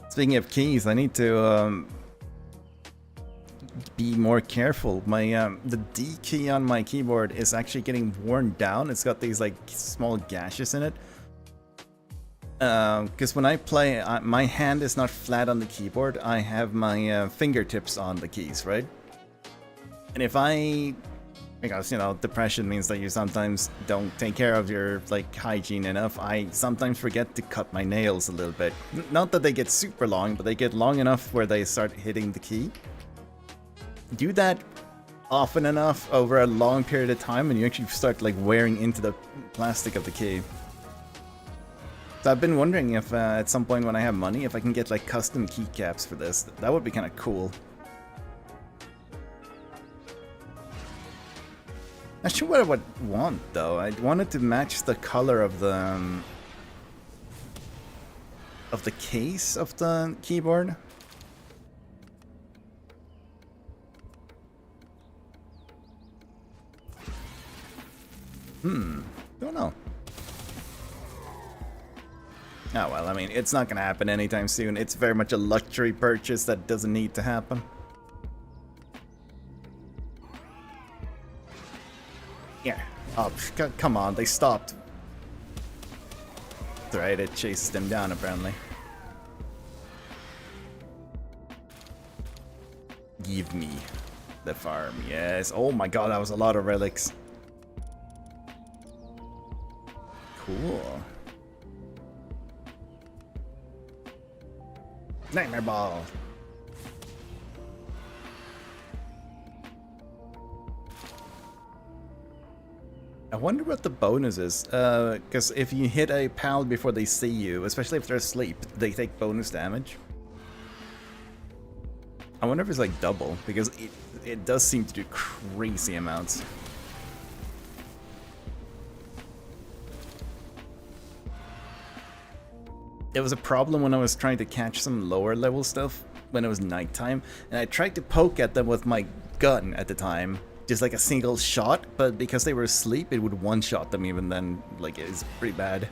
Speaking of keys, I need to be more careful. My the D key on my keyboard is actually getting worn down. It's got these like small gashes in it. Because when I play, my hand is not flat on the keyboard. I have my fingertips on the keys, right? And if because, you know, depression means that you sometimes don't take care of your, like, hygiene enough, I sometimes forget to cut my nails a little bit. Not that they get super long, but they get long enough where they start hitting the key. Do that often enough over a long period of time and you actually start, like, wearing into the plastic of the key. So I've been wondering if at some point when I have money, if I can get like custom keycaps for this. That would be kind of cool. Not sure what I would want though. I'd want it to match the color of the case of the keyboard. Don't know. Oh well, I mean, it's not gonna happen anytime soon. It's very much a luxury purchase that doesn't need to happen. Yeah. Oh, come on, they stopped. That's right, it chases them down apparently. Give me the farm, yes. Oh my god, that was a lot of relics. Cool. Nightmare ball. I wonder what the bonus is, because if you hit a pal before they see you, especially if they're asleep, they take bonus damage. I wonder if it's like double, because it does seem to do crazy amounts. It was a problem when I was trying to catch some lower level stuff when it was nighttime, and I tried to poke at them with my gun at the time, just like a single shot, but because they were asleep, it would one-shot them even then. Like, it's pretty bad.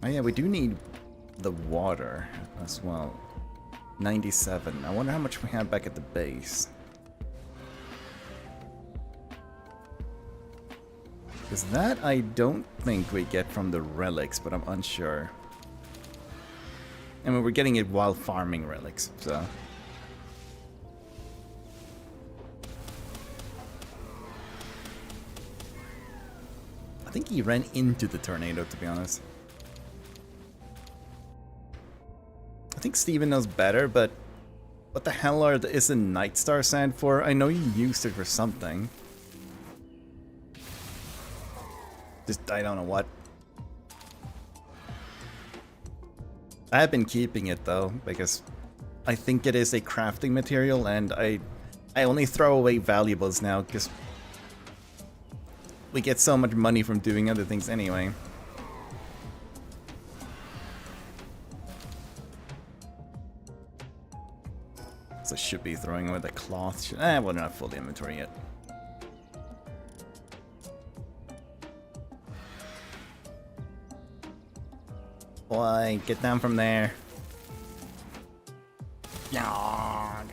Oh yeah, we do need the water as well. 97. I wonder how much we have back at the base. Because that I don't think we get from the relics, but I'm unsure. I mean, we're getting it while farming relics, so... I think he ran into the tornado, to be honest. I think Steven knows better, but... What the hell is the Nightstar Sand for? I know you used it for something. Just, I don't know what. I have been keeping it though, because I think it is a crafting material, and I only throw away valuables now, because we get so much money from doing other things anyway. So I should be throwing away the cloth. We're not full inventory yet. Boy, get down from there. Yawg.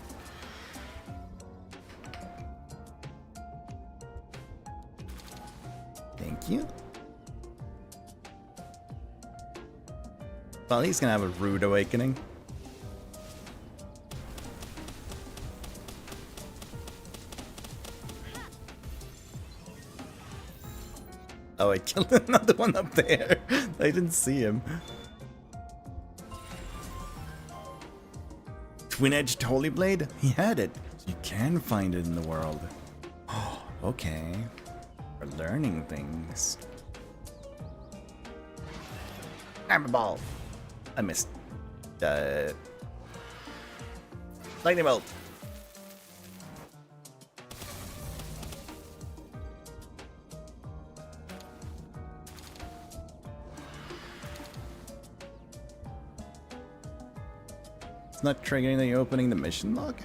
Thank you. Well, he's gonna have a rude awakening. Oh, I killed another one up there. I didn't see him. Twin-edged Holy Blade? He had it. You can find it in the world. Oh, okay. We're learning things. Hammer ball. I missed. Lightning bolt. It's not triggering that you're opening the mission log?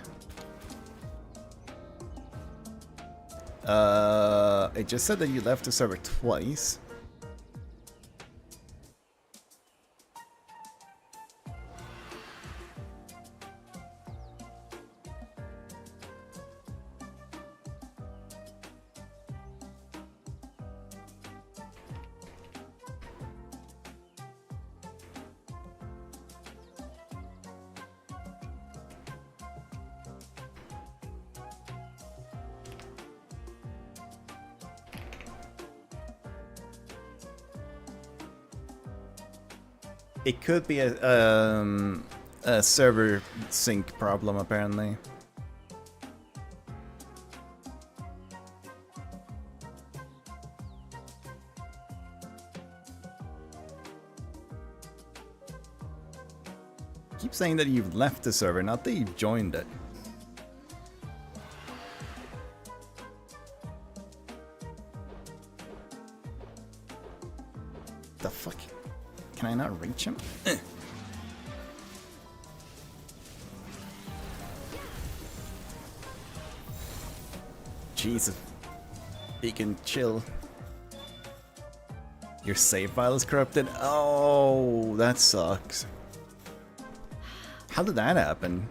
It just said that you left the server twice. It could be a server sync problem, apparently. Keep saying that you've left the server, not that you've joined it. The fuck? Can I not reach him? Jesus. He can chill. Your save file is corrupted? Oh, that sucks. How did that happen?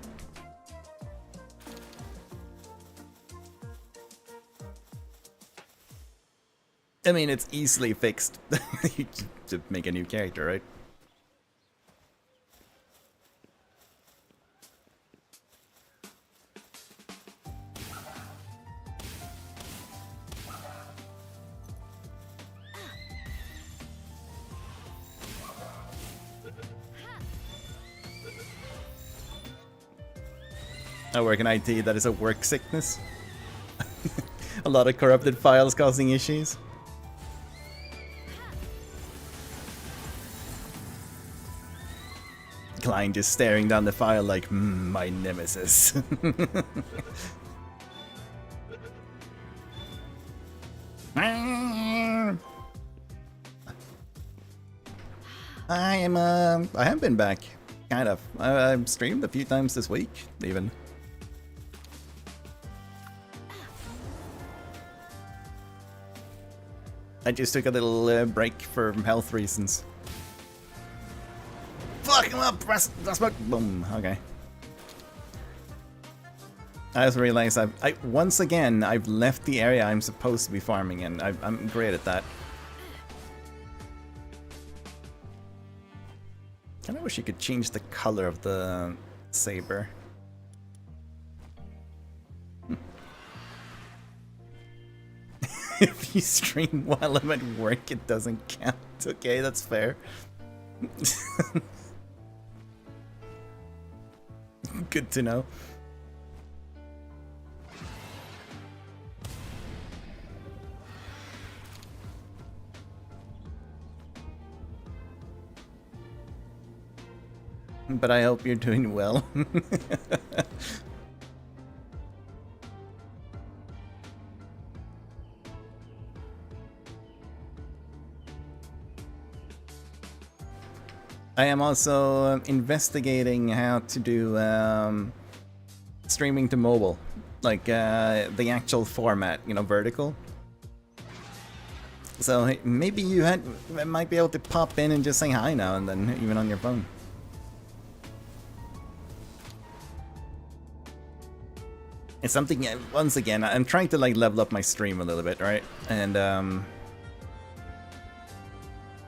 I mean, it's easily fixed to make a new character, right? I work in IT, that is a work sickness. A lot of corrupted files causing issues. Client just staring down the file like, my nemesis. I have been back, kind of. I've streamed a few times this week, even. I just took a little break for health reasons. Fuck him up! Press smoke! Boom. Okay. I just realized once again I've left the area I'm supposed to be farming in. I'm great at that. Kinda wish you could change the color of the saber. If you stream while I'm at work, it doesn't count. Okay, that's fair. Good to know. But I hope you're doing well. I am also investigating how to do streaming to mobile, like the actual format, you know, vertical. So maybe you might be able to pop in and just say hi now and then, even on your phone. It's something, once again, I'm trying to like level up my stream a little bit, right? And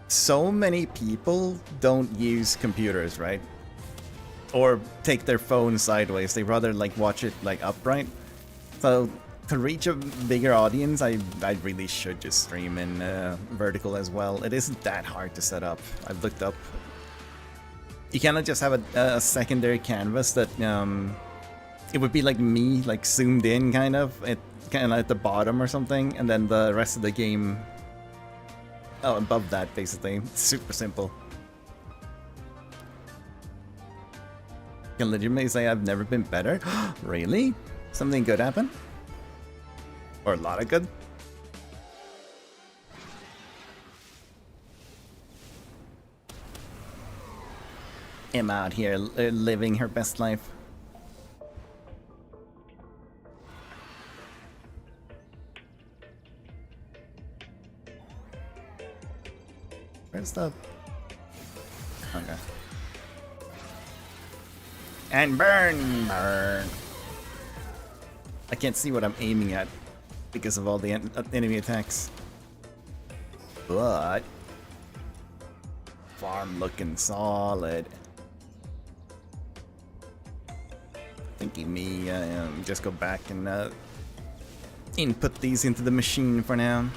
so many people don't use computers, right? Or take their phone sideways. They rather like watch it like upright. So to reach a bigger audience, I really should just stream in vertical as well. It isn't that hard to set up. I've looked up. You cannot just have a secondary canvas that it would be like me, like zoomed in kind of at the bottom or something, and then the rest of the game. Oh, above that, basically. It's super simple. Can legitimately say I've never been better? Really? Something good happened? Or a lot of good? Emma out here living her best life. Where's the... Okay. And burn! Burn! I can't see what I'm aiming at because of all the enemy attacks. But... farm looking solid. Thinking me, just go back and input these into the machine for now.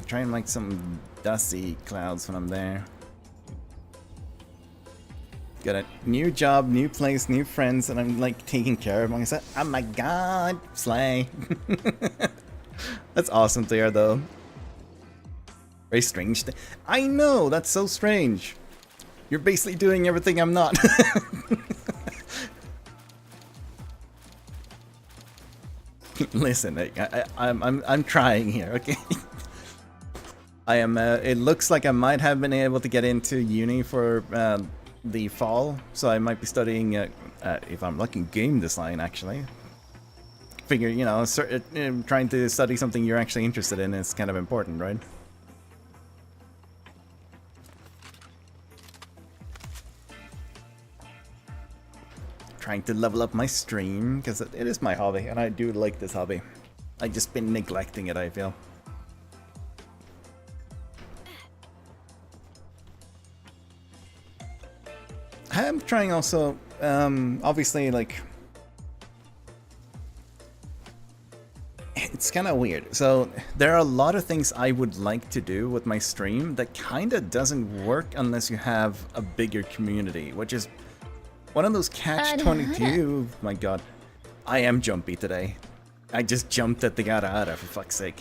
Try and make some dusty clouds when I'm there. Got a new job, new place, new friends, and I'm like taking care of myself. Oh my god, slay. That's awesome to hear though. Very strange. I know, that's so strange. You're basically doing everything I'm not. Listen, I'm trying here, okay? I am. It looks like I might have been able to get into uni for the fall, so I might be studying, if I'm lucky, game design. Actually, figure, you know, trying to study something you're actually interested in is kind of important, right? Trying to level up my stream because it is my hobby, and I do like this hobby. I've just been neglecting it, I feel. I'm trying also, obviously, like, it's kind of weird. So there are a lot of things I would like to do with my stream that kind of doesn't work unless you have a bigger community, which is One of those catch-22. My god. I am jumpy today. I just jumped at the Gara for fuck's sake.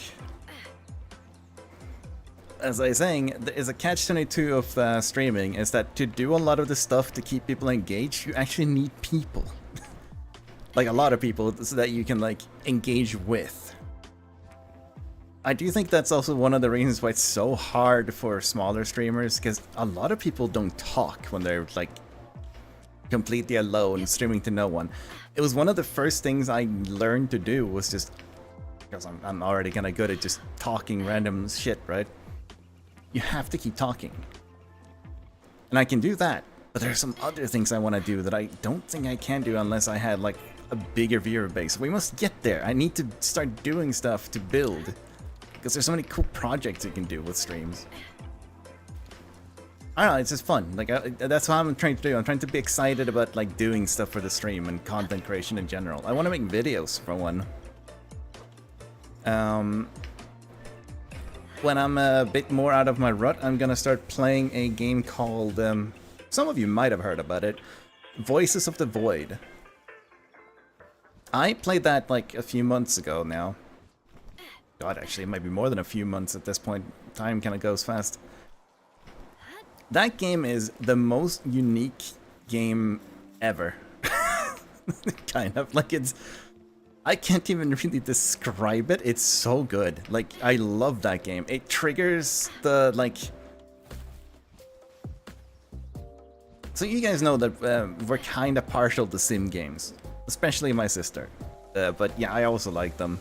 As I was saying, is a catch-22 of streaming is that to do a lot of the stuff to keep people engaged, you actually need people. Like a lot of people so that you can like engage with. I do think that's also one of the reasons why it's so hard for smaller streamers, because a lot of people don't talk when they're like completely alone, streaming to no one. It was one of the first things I learned to do, was just, because I'm already kind of good at just talking random shit, right? You have to keep talking. And I can do that, but there are some other things I want to do that I don't think I can do unless I had like a bigger viewer base. We must get there. I need to start doing stuff to build, because there's so many cool projects you can do with streams. I don't know, it's just fun. Like that's what I'm trying to do. I'm trying to be excited about like doing stuff for the stream and content creation in general. I want to make videos for one. When I'm a bit more out of my rut, I'm gonna start playing a game called, some of you might have heard about it, Voices of the Void. I played that like a few months ago now. God, actually, it might be more than a few months at this point. Time kind of goes fast. That game is the most unique game ever. Kind of, like it's... I can't even really describe it. It's so good. Like, I love that game. It triggers the, like... So you guys know that we're kind of partial to sim games. Especially my sister. But yeah, I also like them.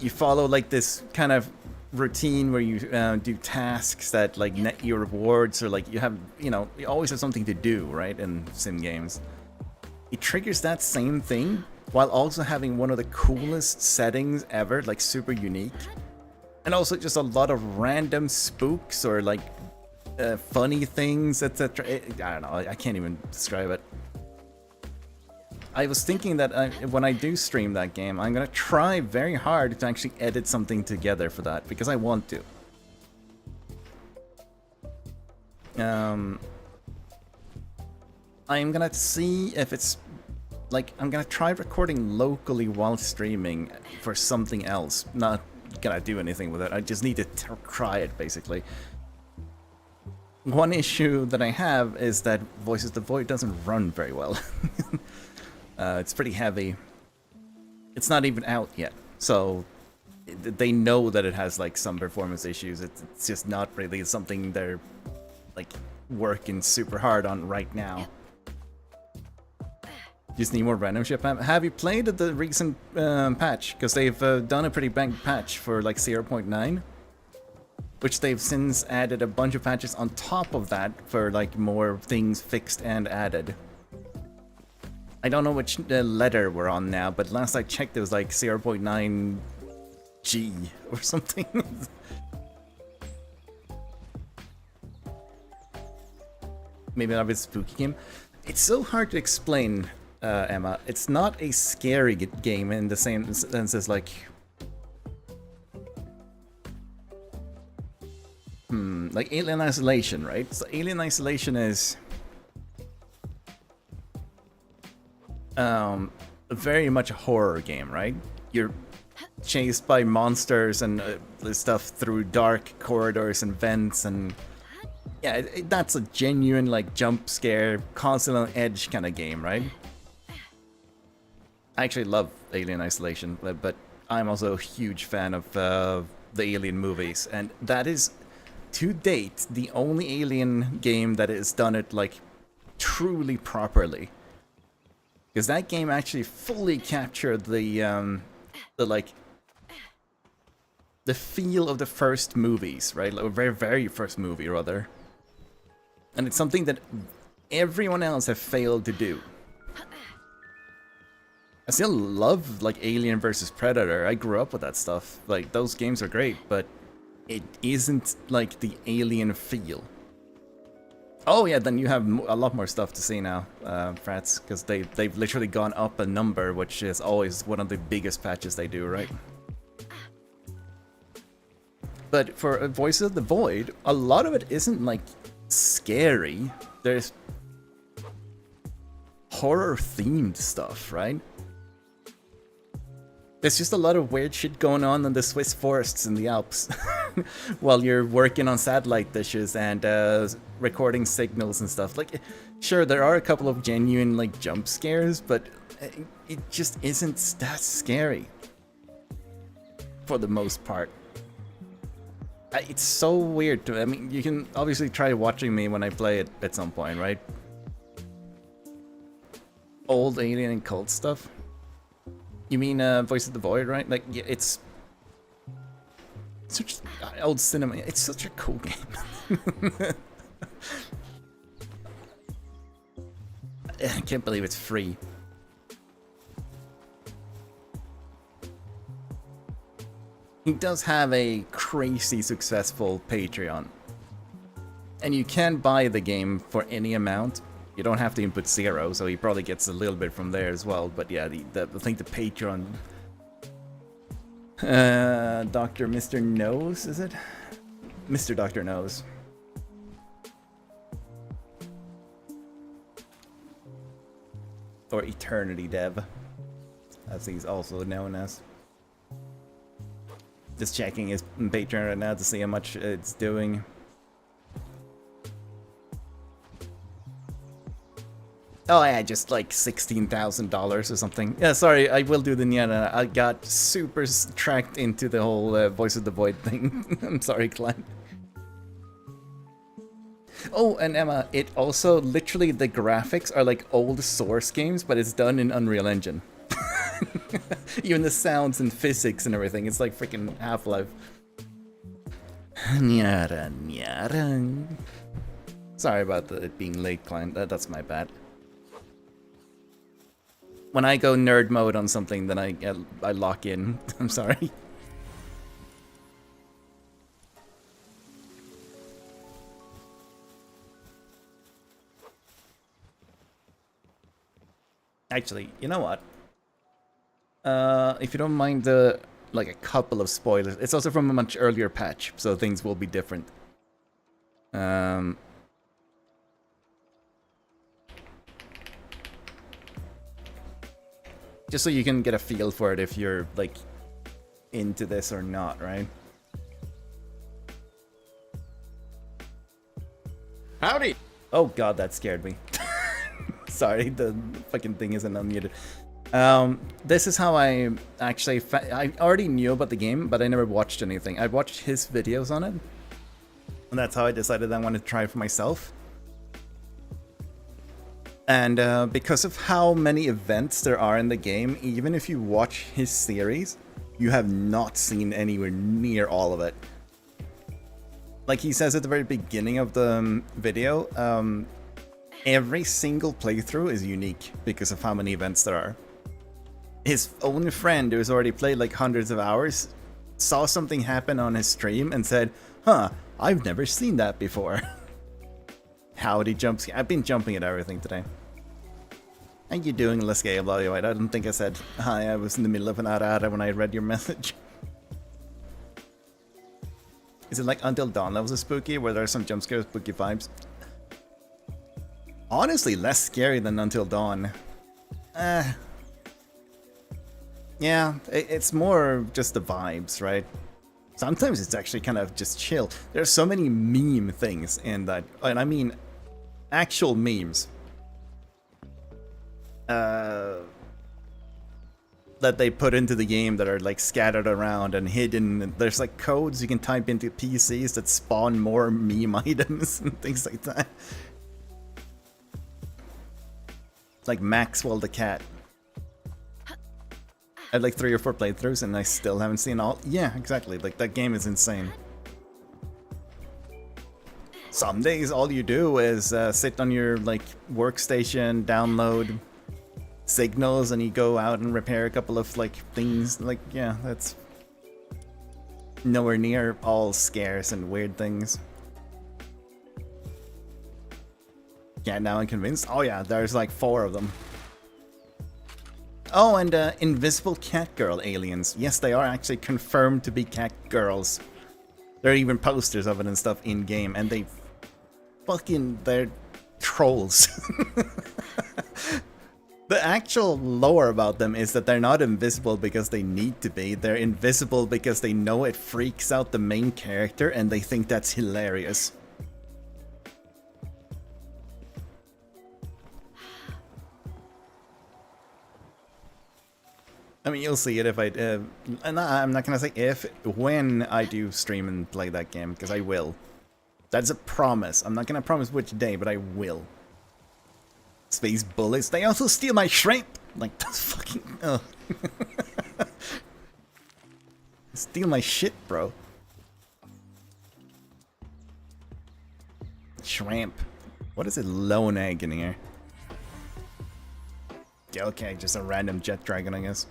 You follow, like, this kind of routine where you do tasks that, like, net you rewards, or, like, you have, you know, you always have something to do, right, in sim games. It triggers that same thing, while also having one of the coolest settings ever, like super unique. And also just a lot of random spooks or like funny things, etc. I don't know, I can't even describe it. I was thinking that when I do stream that game, I'm gonna try very hard to actually edit something together for that, because I want to. I'm gonna see if it's... Like, I'm gonna try recording locally while streaming for something else. Not gonna do anything with it, I just need to try it, basically. One issue that I have is that Voices of the Void doesn't run very well. It's pretty heavy. It's not even out yet, so they know that it has, like, some performance issues. It's just not really something they're, like, working super hard on right now. Just need more random ship. Have you played the recent patch? Because they've done a pretty big patch for like 0.9, which they've since added a bunch of patches on top of that for like more things fixed and added. I don't know which letter we're on now, but last I checked it was like 0.9G or something. Maybe not a bit spooky game. It's so hard to explain. Emma, it's not a scary game in the same sense as like... like Alien Isolation, right? So Alien Isolation is... very much a horror game, right? You're chased by monsters and stuff through dark corridors and vents, and... Yeah, that's a genuine, like, jump scare, constant on edge kind of game, right? I actually love Alien Isolation, but I'm also a huge fan of the Alien movies, and that is, to date, the only Alien game that has done it, like, truly properly. Because that game actually fully captured the like, the feel of the first movies, right? Like, very, very first movie, rather. And it's something that everyone else have failed to do. I still love, like, Alien vs. Predator. I grew up with that stuff. Like, those games are great, but it isn't, like, the Alien feel. Oh yeah, then you have a lot more stuff to see now, Frats, because they've literally gone up a number, which is always one of the biggest patches they do, right? But for Voices of the Void, a lot of it isn't, like, scary. There's... horror themed stuff, right? There's just a lot of weird shit going on in the Swiss forests in the Alps while you're working on satellite dishes and recording signals and stuff. Like, sure, there are a couple of genuine like jump scares, but it just isn't that scary for the most part. It's so weird to. I mean, you can obviously try watching me when I play it at some point, right? Old Alien and Cult stuff. You mean Voice of the Void, right? Like, yeah, it's such old cinema. It's such a cool game. I can't believe it's free. He does have a crazy successful Patreon. And you can buy the game for any amount. You don't have to input 0, so he probably gets a little bit from there as well. But yeah, I think the Patreon... Dr. Mr. Nose, is it? Mr. Dr. Nose. Or Eternity Dev, as he's also known as. Just checking his Patreon right now to see how much it's doing. Oh yeah, just like $16,000 or something. Yeah, sorry, I will do the Niana. I got super tracked into the whole Voice of the Void thing. I'm sorry, Glenn. Oh, and Emma, it also, literally the graphics are like old Source games, but it's done in Unreal Engine. Even the sounds and physics and everything, it's like freaking Half-Life. Nyara, nyara. Sorry about it being late, Klein. That's my bad. When I go nerd mode on something, then I lock in. I'm sorry. Actually, you know what? If you don't mind like a couple of spoilers, it's also from a much earlier patch, so things will be different. Just so you can get a feel for it if you're like into this or not, right? Howdy! Oh god, that scared me. Sorry, the fucking thing isn't unmuted. This is how I actually... I already knew about the game, but I never watched anything. I watched his videos on it. And that's how I decided I wanted to try it for myself. And because of how many events there are in the game, even if you watch his series, you have not seen anywhere near all of it. Like he says at the very beginning of the video, every single playthrough is unique because of how many events there are. His own friend, who's already played like hundreds of hours, saw something happen on his stream and said, huh, I've never seen that before. Howdy jumps. I've been jumping at everything today. How you doing, Lescae, by the way? I don't think I said hi, I was in the middle of an ara when I read your message. Is it like Until Dawn levels of spooky, where there are some jump scares, spooky vibes? Honestly, less scary than Until Dawn. Yeah, it's more just the vibes, right? Sometimes it's actually kind of just chill. There's so many meme things in that, and I mean actual memes. That they put into the game that are like scattered around and hidden. There's like codes you can type into PCs that spawn more meme items and things like that. Like Maxwell the cat. I had like 3 or 4 playthroughs and I still haven't seen all. Yeah, exactly. Like that game is insane. Some days all you do is sit on your like workstation, download signals, and you go out and repair a couple of like things. Like, yeah, that's nowhere near all scarce and weird things. Yeah, now I'm convinced. Oh yeah, there's like 4 of them. Oh, and invisible cat girl aliens. Yes, they are actually confirmed to be cat girls. There are even posters of it and stuff in game, and they're trolls. The actual lore about them is that they're not invisible because they need to be. They're invisible because they know it freaks out the main character and they think that's hilarious. I mean, you'll see it if I... I'm not gonna say if, when I do stream and play that game, because I will. That's a promise. I'm not gonna promise which day, but I will. Space bullets. They also steal my shrimp! Like, that's fucking... Oh. Steal my shit, bro. Shrimp. What is it? Lone egg in here. Okay, just a random jet dragon, I guess.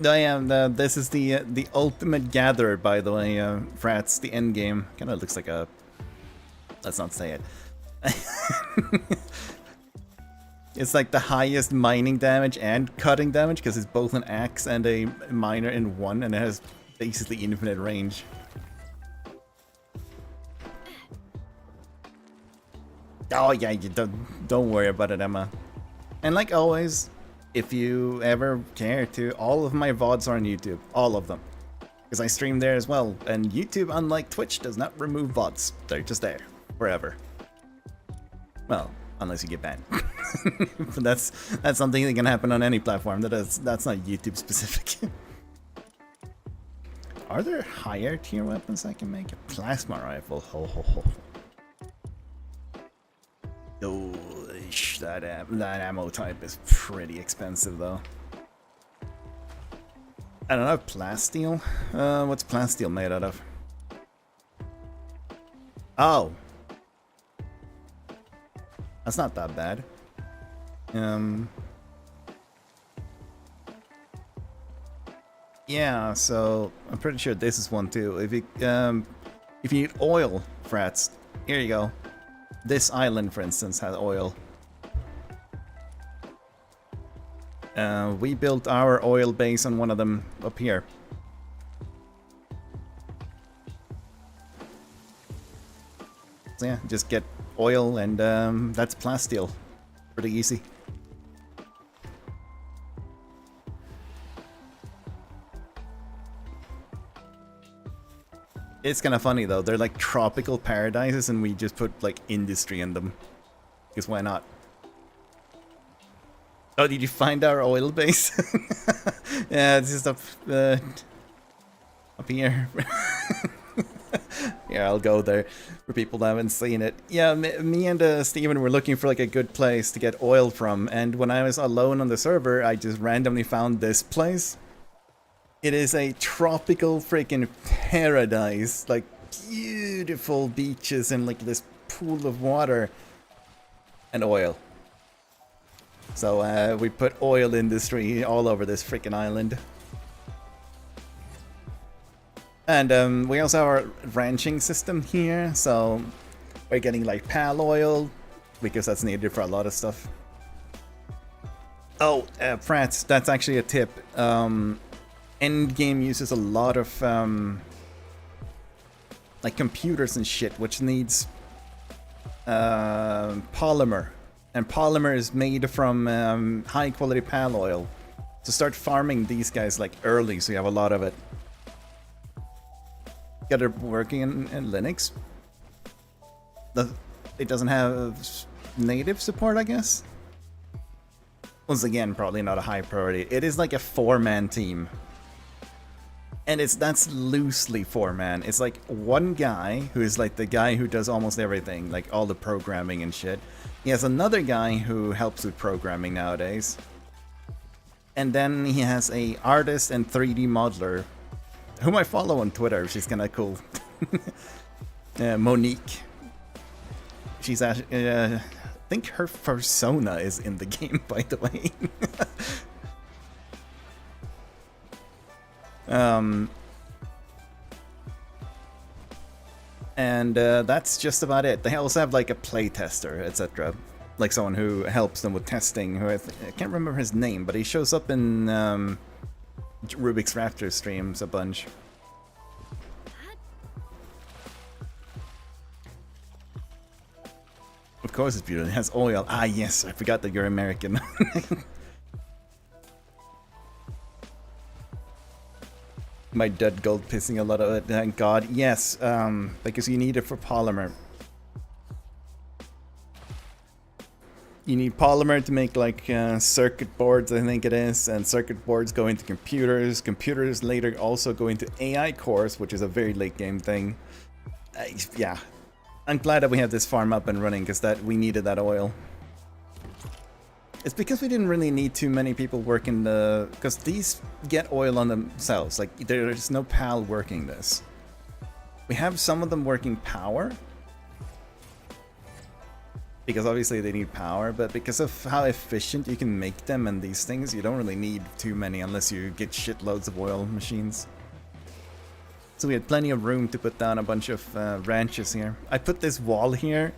I am. This is the ultimate gatherer, by the way, Frats. The end game kind of looks like a. Let's not say it. It's like the highest mining damage and cutting damage because it's both an axe and a miner in one, and it has basically infinite range. Oh yeah, you don't worry about it, Emma. And like always, if you ever care to, all of my VODs are on YouTube. All of them. Because I stream there as well. And YouTube, unlike Twitch, does not remove VODs. They're just there. Forever. Well, unless you get banned. But that's something that can happen on any platform. That's not YouTube specific. Are there higher tier weapons I can make? A plasma rifle. Ho ho ho. Oh, that ammo type is pretty expensive though. I don't know, plasteel? What's plasteel made out of? Oh! That's not that bad. Yeah, so I'm pretty sure this is one too. If you need oil, Frats, here you go. This island, for instance, has oil. We built our oil base on one of them up here. So yeah, just get oil and that's plasteel. Pretty easy. It's kind of funny though, they're like tropical paradises and we just put like industry in them. Because why not? Oh, did you find our oil base? Yeah, it's just up here. Yeah, I'll go there for people that haven't seen it. Yeah, me and Steven were looking for like a good place to get oil from, and when I was alone on the server, I just randomly found this place. It is a tropical freaking paradise, like beautiful beaches and like this pool of water and oil. So we put oil industry all over this freaking island. And we also have our ranching system here, so we're getting like pal oil because that's needed for a lot of stuff. Oh, Frats, that's actually a tip. Endgame uses a lot of like computers and shit, which needs polymer, and polymer is made from high quality pal oil. So start farming these guys like early, so you have a lot of it. Got it working in Linux. It doesn't have native support, I guess. Once again, probably not a high priority. It is like a 4-man team. And that's loosely 4-man. It's like one guy who is like the guy who does almost everything, like all the programming and shit. He has another guy who helps with programming nowadays. And then he has a artist and 3D modeler, whom I follow on Twitter. She's kind of cool. Monique. She's actually, I think her persona is in the game, by the way. And that's just about it. They also have like a playtester, etc. Like someone who helps them with testing, who I can't remember his name, but he shows up in Rubik's Raptor streams a bunch. course it's beautiful. It has oil. Ah, yes, I forgot that you're American. My dead gold pissing a lot of it, thank God. Yes, because you need it for polymer. You need polymer to make like circuit boards, I think it is, and circuit boards go into computers. Computers later also go into AI cores, which is a very late game thing. Yeah, I'm glad that we have this farm up and running because we needed that oil. It's because we didn't really need too many people working because these get oil on themselves. Like there's no PAL working this. We have some of them working power. Because obviously they need power, but because of how efficient you can make them and these things, you don't really need too many unless you get shitloads of oil machines. So we had plenty of room to put down a bunch of ranches here. I put this wall here,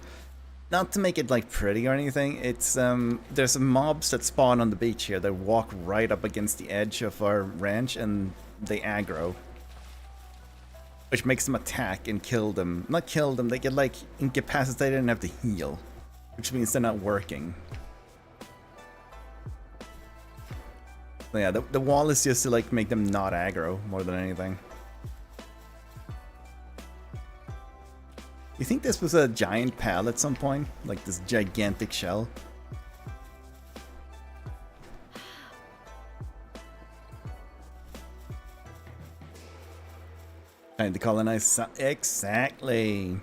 not to make it like pretty or anything. It's there's some mobs that spawn on the beach here that walk right up against the edge of our ranch and they aggro. Which makes them attack and kill them. Not kill them, they get like incapacitated and have to heal. Which means they're not working. So yeah, the wall is just to like make them not aggro more than anything. You think this was a giant PAL at some point? Like this gigantic shell? Trying to colonize. Exactly.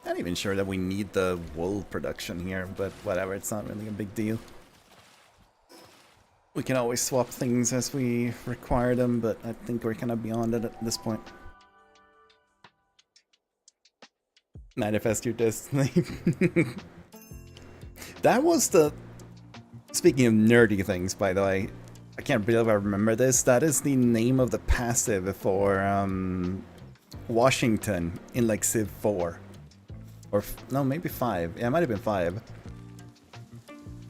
Not even sure that we need the wool production here, but whatever, it's not really a big deal. We can always swap things as we require them, but I think we're kind of beyond it at this point. Manifest your destiny. That was the... Speaking of nerdy things, by the way, I can't believe I remember this. That is the name of the passive for Washington in like Civ 4. Or, no, maybe 5. Yeah, it might have been 5.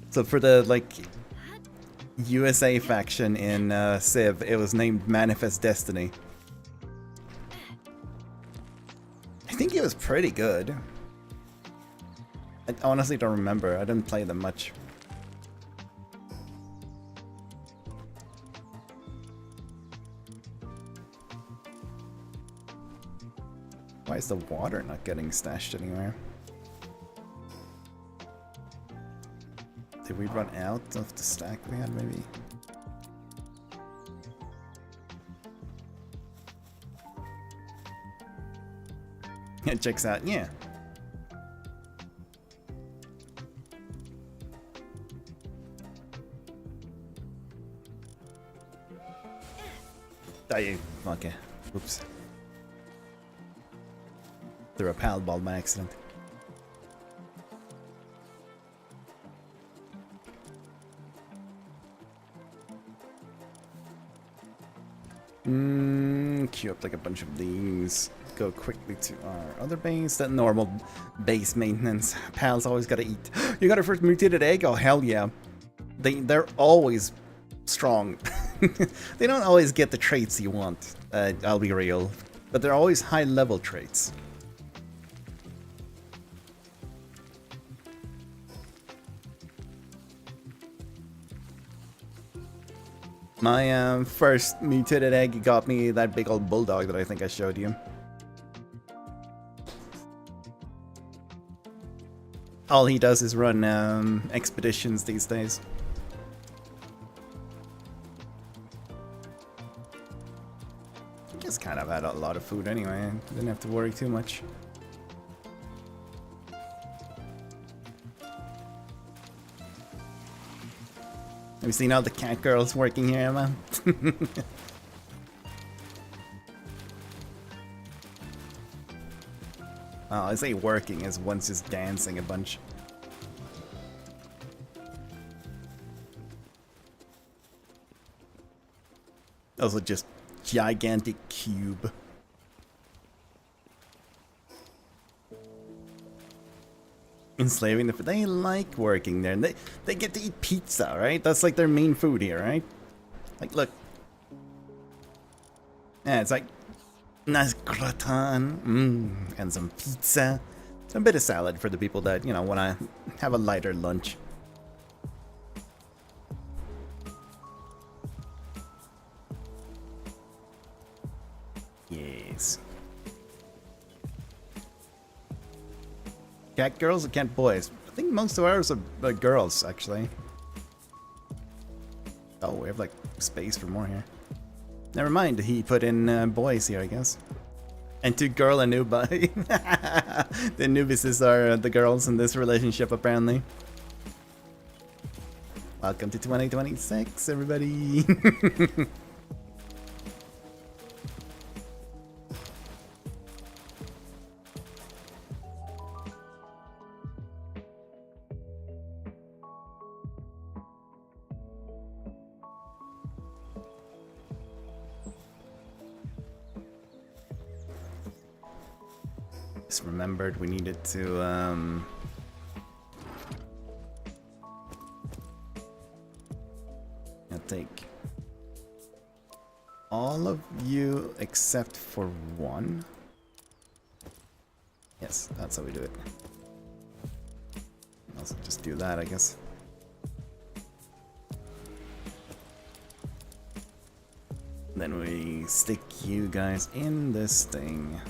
So for the, like, USA faction in Civ, it was named Manifest Destiny. I think it was pretty good. I honestly don't remember. I didn't play them much. Why is the water not getting stashed anywhere? Did we run out of the stack we had, maybe? It checks out, yeah. Okay. Oops. Threw a PAL ball by accident. Queue up like a bunch of these. Go quickly to our other base. That normal base maintenance. PAL's always gotta eat. You got a first mutated egg? Oh hell yeah. They're always strong. They don't always get the traits you want. I'll be real. But they're always high level traits. My first mutated egg got me that big old bulldog that I think I showed you. All he does is run expeditions these days. He just kind of had a lot of food anyway. Didn't have to worry too much. Have you seen all the cat girls working here, Emma? Oh, I say working as one's just dancing a bunch. Also just gigantic cube. Enslaving the... They like working there. And they get to eat pizza, right? That's like their main food here, right? Like, look. Yeah, it's like... Nice gratin, and some pizza. A bit of salad for the people that, you know, want to have a lighter lunch. Yes. Cat girls or cat boys? I think most of ours are girls, actually. Oh, we have like space for more here. Never mind, he put in boys here, I guess. And to girl and noob. The noobises are the girls in this relationship, apparently. Welcome to 2026, everybody. Just remembered we needed to I'll take all of you except for one. Yes, that's how we do it. Also just do that, I guess. Then we stick you guys in this thing.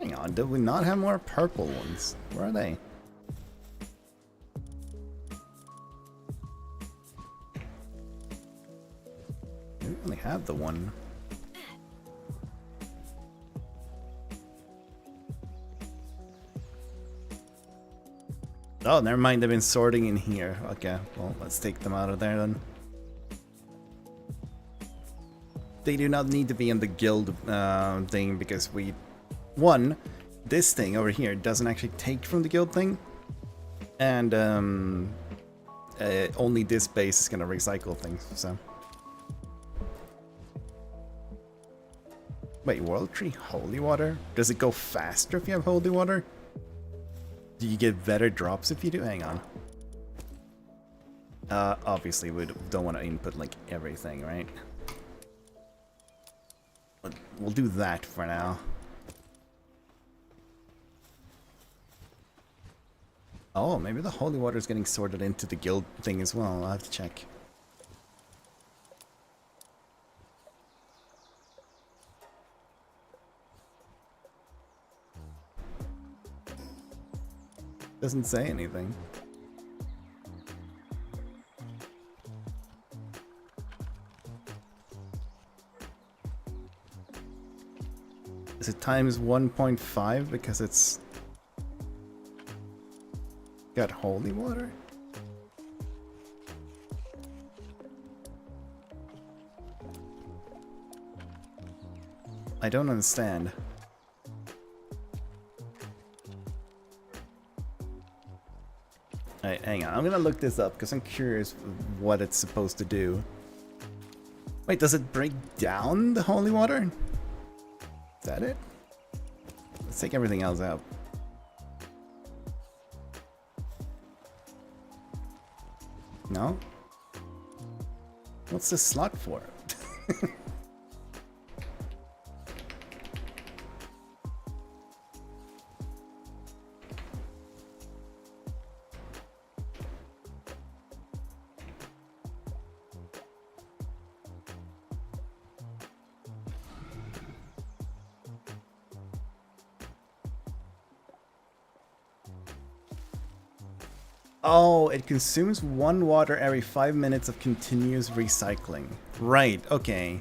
Hang on, did we not have more purple ones? Where are they? We only have the one. Oh, never mind, they've been sorting in here. Okay, well, let's take them out of there then. They do not need to be in the guild thing because one, this thing over here doesn't actually take from the guild thing. And only this base is gonna recycle things, so. Wait, World Tree Holy Water? Does it go faster if you have Holy Water? Do you get better drops if you do? Hang on. Obviously we don't want to input like everything, right? But we'll do that for now. Oh, maybe the holy water is getting sorted into the guild thing as well. I'll have to check. Doesn't say anything. Is it times 1.5 because it's got holy water? I don't understand. Alright, hang on. I'm gonna look this up because I'm curious what it's supposed to do. Wait, does it break down the holy water? Is that it? Let's take everything else out. No? What's this slot for? Oh, it consumes 1 water every 5 minutes of continuous recycling. Right, okay.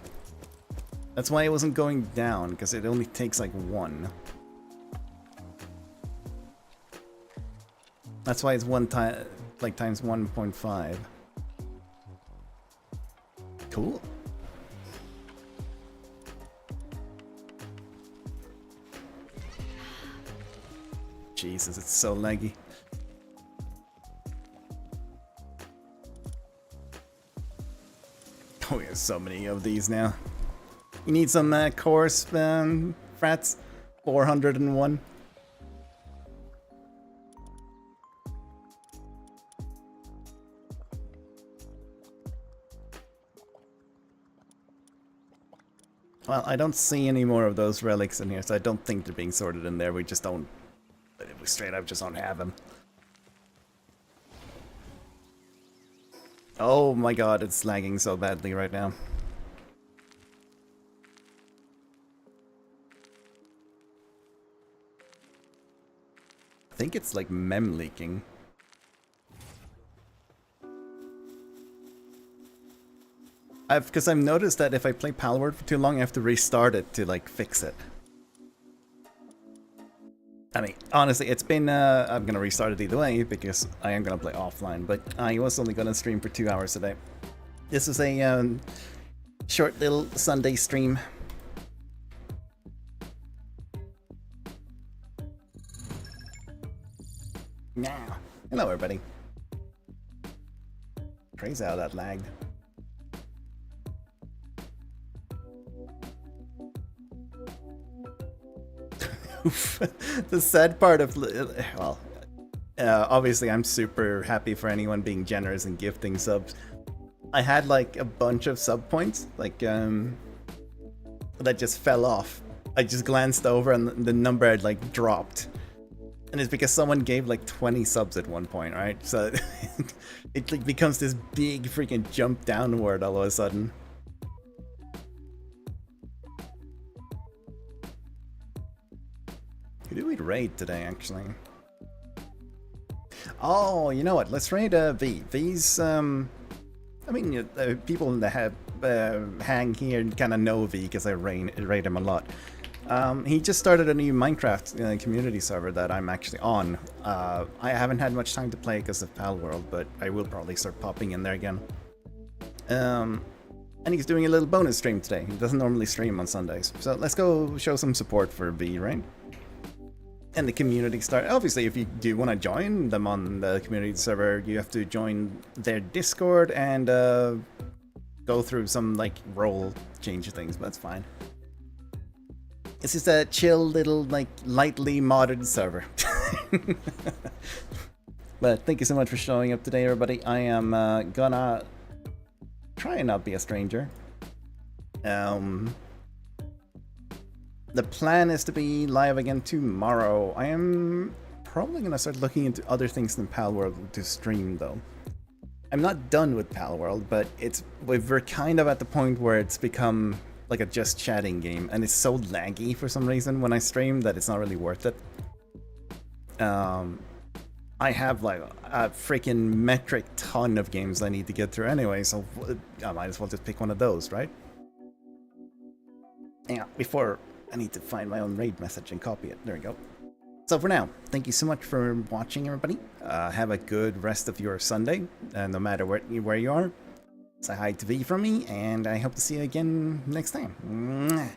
That's why it wasn't going down, because it only takes like 1. That's why it's like times 1.5. Cool. Jesus, it's so laggy. Oh, we have so many of these now. You need some course frats? 401. Well, I don't see any more of those relics in here, so I don't think they're being sorted in there. We just don't... We straight up just don't have them. Oh my god, it's lagging so badly right now. I think it's like mem leaking. Because I've noticed that if I play Palworld for too long, I have to restart it to like fix it. I mean, honestly, it's been, I'm gonna restart it either way because I am gonna play offline, but I was only gonna stream for 2 hours today. This is a short little Sunday stream. Now, hello everybody. Crazy how that lagged. The sad part of, well, obviously I'm super happy for anyone being generous and gifting subs. I had like a bunch of sub points, like that just fell off. I just glanced over and the number had like dropped. And it's because someone gave like 20 subs at one point, right? So it like becomes this big freaking jump downward all of a sudden. Who do we raid today, actually? Oh, you know what? Let's raid V. V's, I mean, people that have hang here kind of know V because I raid him a lot. He just started a new Minecraft community server that I'm actually on. I haven't had much time to play because of Palworld, but I will probably start popping in there again. And he's doing a little bonus stream today. He doesn't normally stream on Sundays. So let's go show some support for V, right? And the community start. Obviously, if you do want to join them on the community server, you have to join their Discord and go through some like role change things, but that's fine. It's just a chill little, like, lightly modded server. But thank you so much for showing up today, everybody. I am gonna try and not be a stranger. The plan is to be live again tomorrow. I am probably gonna start looking into other things than Palworld to stream, though. I'm not done with Palworld, but we're kind of at the point where it's become like a just chatting game, and it's so laggy for some reason when I stream that it's not really worth it. I have like a freaking metric ton of games I need to get through anyway, so I might as well just pick one of those, right? Yeah, before I need to find my own raid message and copy it. There we go. So for now, thank you so much for watching, everybody. Have a good rest of your Sunday, no matter where you are. Say hi to V from me, and I hope to see you again next time. Mwah.